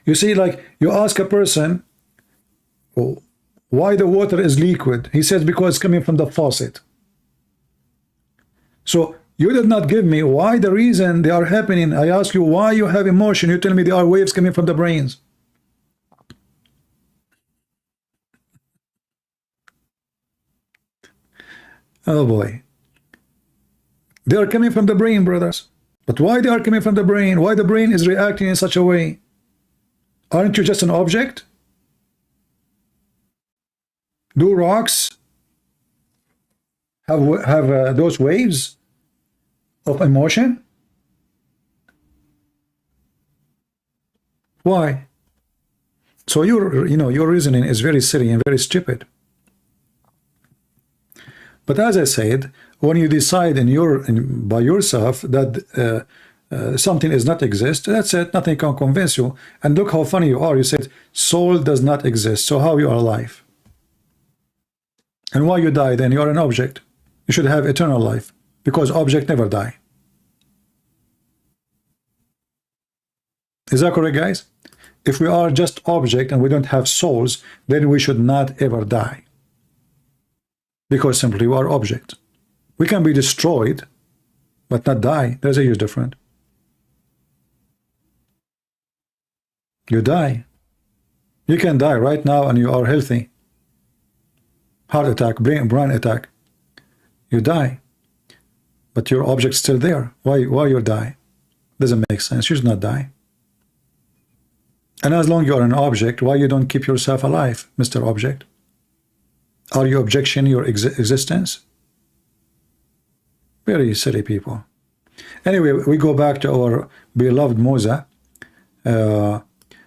You see, like you ask a person, oh, why the water is liquid? He says because it's coming from the faucet. So you did not give me why the reason they are happening. I ask you why you have emotion. You tell me they are waves coming from the brains. Oh boy. They are coming from the brain, brothers. But why they are coming from the brain? Why the brain is reacting in such a way? Aren't you just an object? Do rocks have those waves of emotion? Why? So your reasoning is very silly and very stupid. But as I said, when you decide by yourself that something does not exist, that's it. Nothing can convince you. And look how funny you are. You said soul does not exist. So how you are alive? And why you die then? You are an object. You should have eternal life because objects never die. Is that correct, guys? If we are just object and we don't have souls, then we should not ever die. Because simply we are object. We can be destroyed, but not die. There's a huge difference. You die. You can die right now and you are healthy. Heart attack, brain attack. You die. But your object's still there. Why you die? Doesn't make sense. You should not die. And as long as you are an object, why you don't keep yourself alive, Mr. Object? Are you objecting your existence? Very silly people. Anyway, we go back to our beloved Mosa.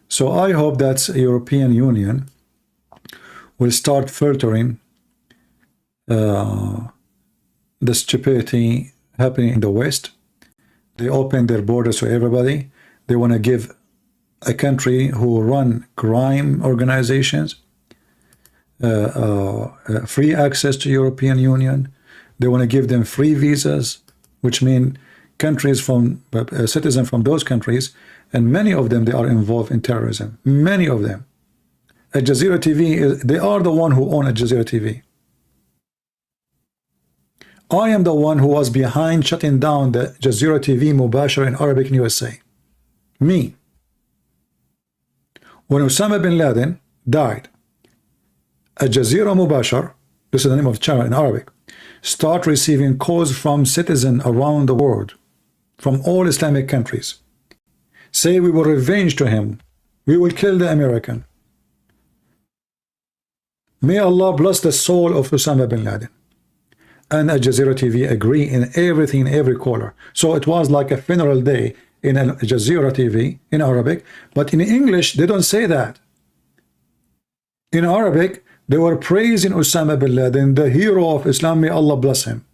So I hope that European Union will start filtering the stupidity happening in the West. They open their borders to everybody. They want to give a country who run crime organizations free access to European Union. They want to give them free visas, which mean countries from citizens from those countries, and many of them, they are involved in terrorism. Many of them. Al Jazeera TV, they are the one who own Al Jazeera TV. I am the one who was behind shutting down the Jazeera TV Mubashara in Arabic in USA. Me. When Osama bin Laden died, Al Jazeera Mubashara, this is the name of the channel in Arabic, start receiving calls from citizens around the world, from all Islamic countries. Say we will revenge to him. We will kill the American. May Allah bless the soul of Osama bin Laden. And Al Jazeera TV agree in everything, in every caller. So it was like a funeral day in Al Jazeera TV in Arabic, but in English they don't say that. In Arabic they were praising Osama bin Laden, the hero of Islam, may Allah bless him.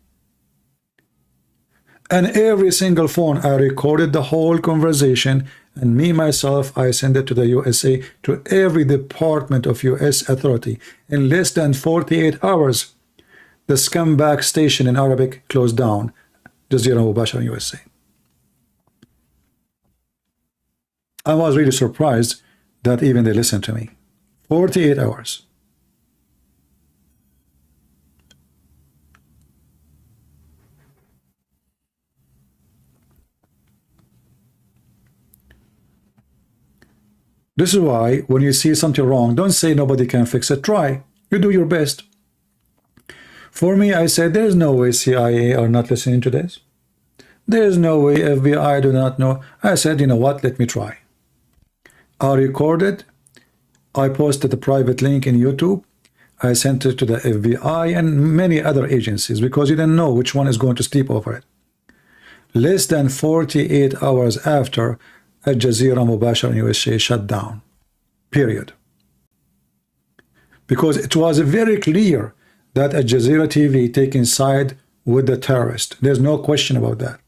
And every single phone, I recorded the whole conversation, and me myself, I sent it to the USA, to every department of US authority. In less than 48 hours, the scumbag station in Arabic closed down, Jazeera Mubashara USA. I was really surprised that even they listened to me. 48 hours. This is why when you see something wrong, don't say nobody can fix it. Try. You do your best. For me, I said there's no way CIA are not listening to this. There's no way FBI do not know. I said, you know what, let me try. I recorded. I posted a private link in YouTube. I sent it to the FBI and many other agencies because you didn't know which one is going to sleep over it. Less than 48 hours after, Al Jazeera Mubashara in USA shut down. Period. Because it was very clear that Al Jazeera TV taking side with the terrorist. There's no question about that.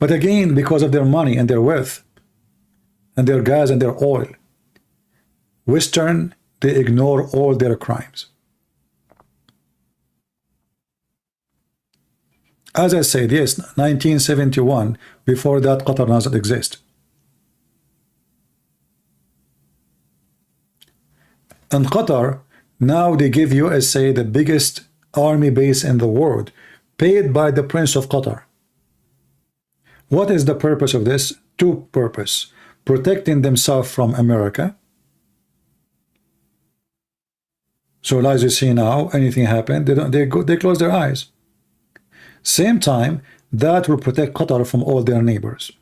But again, because of their money and their wealth and their gas and their oil, Western, they ignore all their crimes. As I said, yes, 1971, before that Qatar doesn't exist. And Qatar, now they give USA the biggest army base in the world, paid by the Prince of Qatar. What is the purpose of this? Two purposes: protecting themselves from America. So as you see now, anything happened, they close their eyes. Same time, that will protect Qatar from all their neighbors.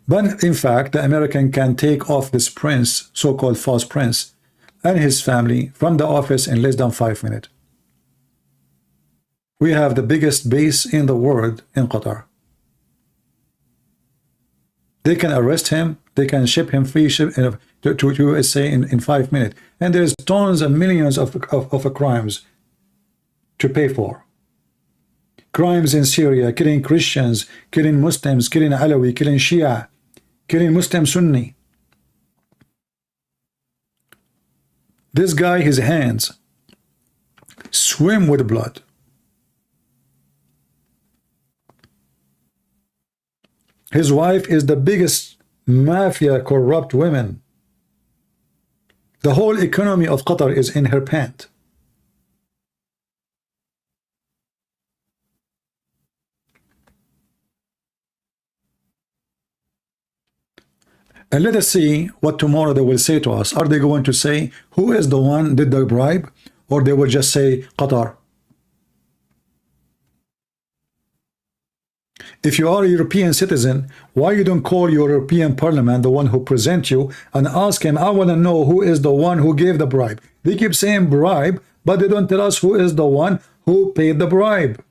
But in fact, the American can take off this prince, so-called false prince, and his family from the office in less than 5 minutes. We have the biggest base in the world in Qatar. They can arrest him, they can ship him free to USA in 5 minutes. And there's tons and millions of crimes to pay for. Crimes in Syria, killing Christians, killing Muslims, killing Alawi, killing Shia, killing Muslim Sunni. This guy, his hands swim with blood. His wife is the biggest mafia corrupt woman. The whole economy of Qatar is in her pant. And let us see what tomorrow they will say to us. Are they going to say who is the one did the bribe, or they will just say Qatar? If you are a European citizen, why you don't call your European Parliament, the one who present you, and ask him, I want to know who is the one who gave the bribe. They keep saying bribe, but they don't tell us who is the one who paid the bribe.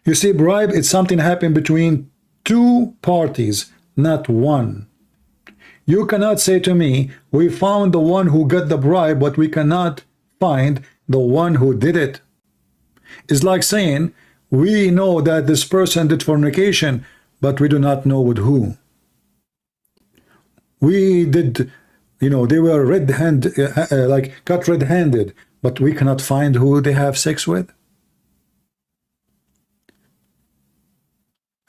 You see, bribe, it's something happened between two parties, not one. You cannot say to me, we found the one who got the bribe, but we cannot find the one who did it. It's like saying, we know that this person did fornication, but we do not know with who. We did, you know, they were red-handed, like got red-handed, but we cannot find who they have sex with.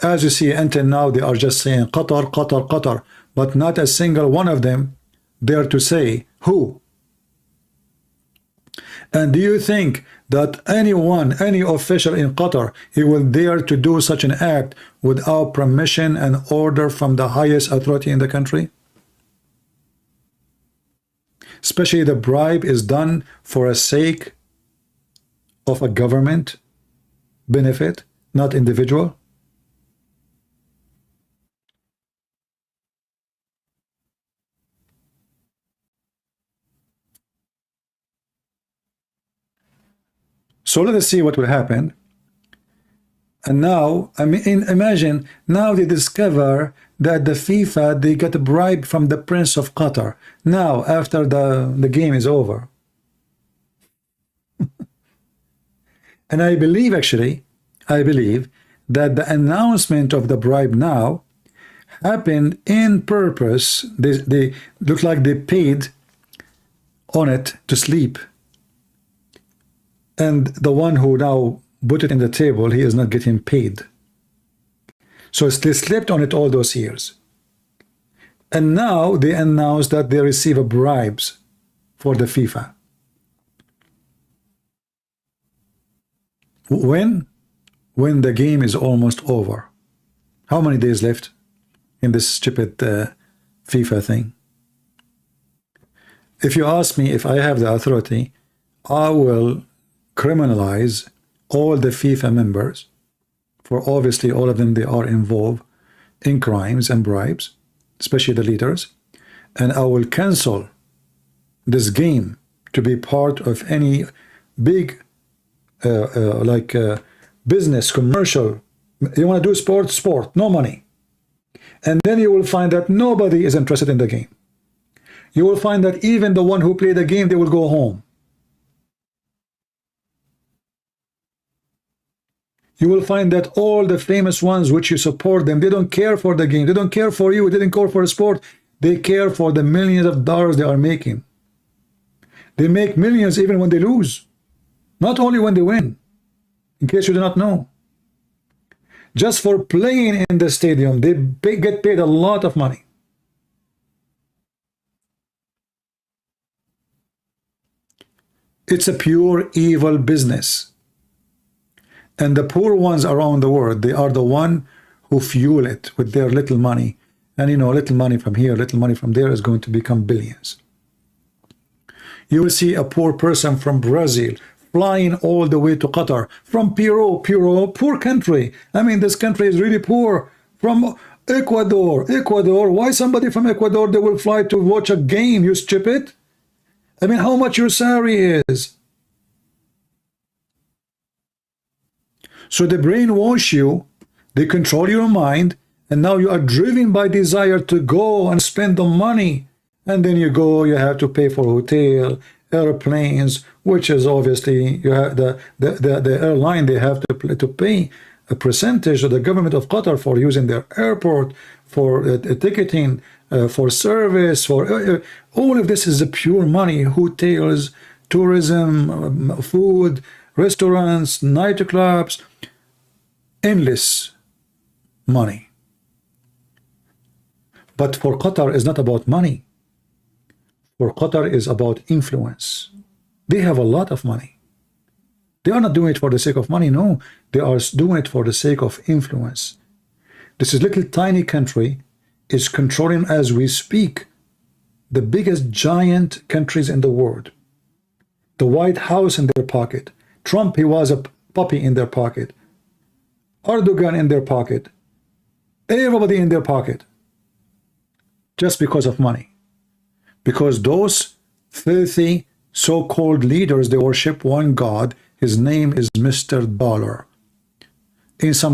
As you see, until now, they are just saying Qatar, Qatar, Qatar, but not a single one of them dare to say who. And do you think that anyone, any official in Qatar, he will dare to do such an act without permission and order from the highest authority in the country? Especially the bribe is done for a sake of a government benefit, not individual. So let us see what will happen. And now, I mean, imagine, now they discover that the FIFA, they got a bribe from the Prince of Qatar. Now, after the game is over. And I believe, actually, I believe that the announcement of the bribe now happened in purpose. They look like they paid on it to sleep. And the one who now put it in the table, he is not getting paid. So they slept on it all those years. And now they announce that they receive bribes for the FIFA. When? When the game is almost over. How many days left in this stupid FIFA thing? If you ask me if I have the authority, I will criminalize all the FIFA members, for obviously all of them, they are involved in crimes and bribes, especially the leaders, and I will cancel this game to be part of any big business, commercial. You want to do sport, no money. And then you will find that nobody is interested in the game. You will find that even the one who played the game, they will go home. You will find that all the famous ones which you support them, they don't care for the game. They don't care for you. They didn't care for the sport. They care for the millions of dollars they are making. They make millions even when they lose. Not only when they win. In case you do not know. Just for playing in the stadium, they get paid a lot of money. It's a pure evil business. And the poor ones around the world, they are the one who fuel it with their little money. And you know, little money from here, little money from there is going to become billions. You will see a poor person from Brazil flying all the way to Qatar, from Peru, poor country. I mean, this country is really poor. From Ecuador, why somebody from Ecuador, they will fly to watch a game, you stupid? I mean, how much your salary is? So they brainwash you, they control your mind, and now you are driven by desire to go and spend the money. And then you go, you have to pay for hotel, airplanes, which is obviously you have the airline, they have to pay a percentage of the government of Qatar for using their airport, for ticketing, for service, for all of this is a pure money. Hotels, tourism, food, restaurants, nightclubs, endless money. But for Qatar, it's not about money. For Qatar is about influence. They have a lot of money. They are not doing it for the sake of money, no. They are doing it for the sake of influence. This little tiny country is controlling, as we speak, the biggest giant countries in the world. The White House in their pocket. Trump, he was a puppy in their pocket. Erdogan in their pocket. Everybody in their pocket. Just because of money. Because those filthy so-called leaders, they worship one God. His name is Mr. Dollar. In some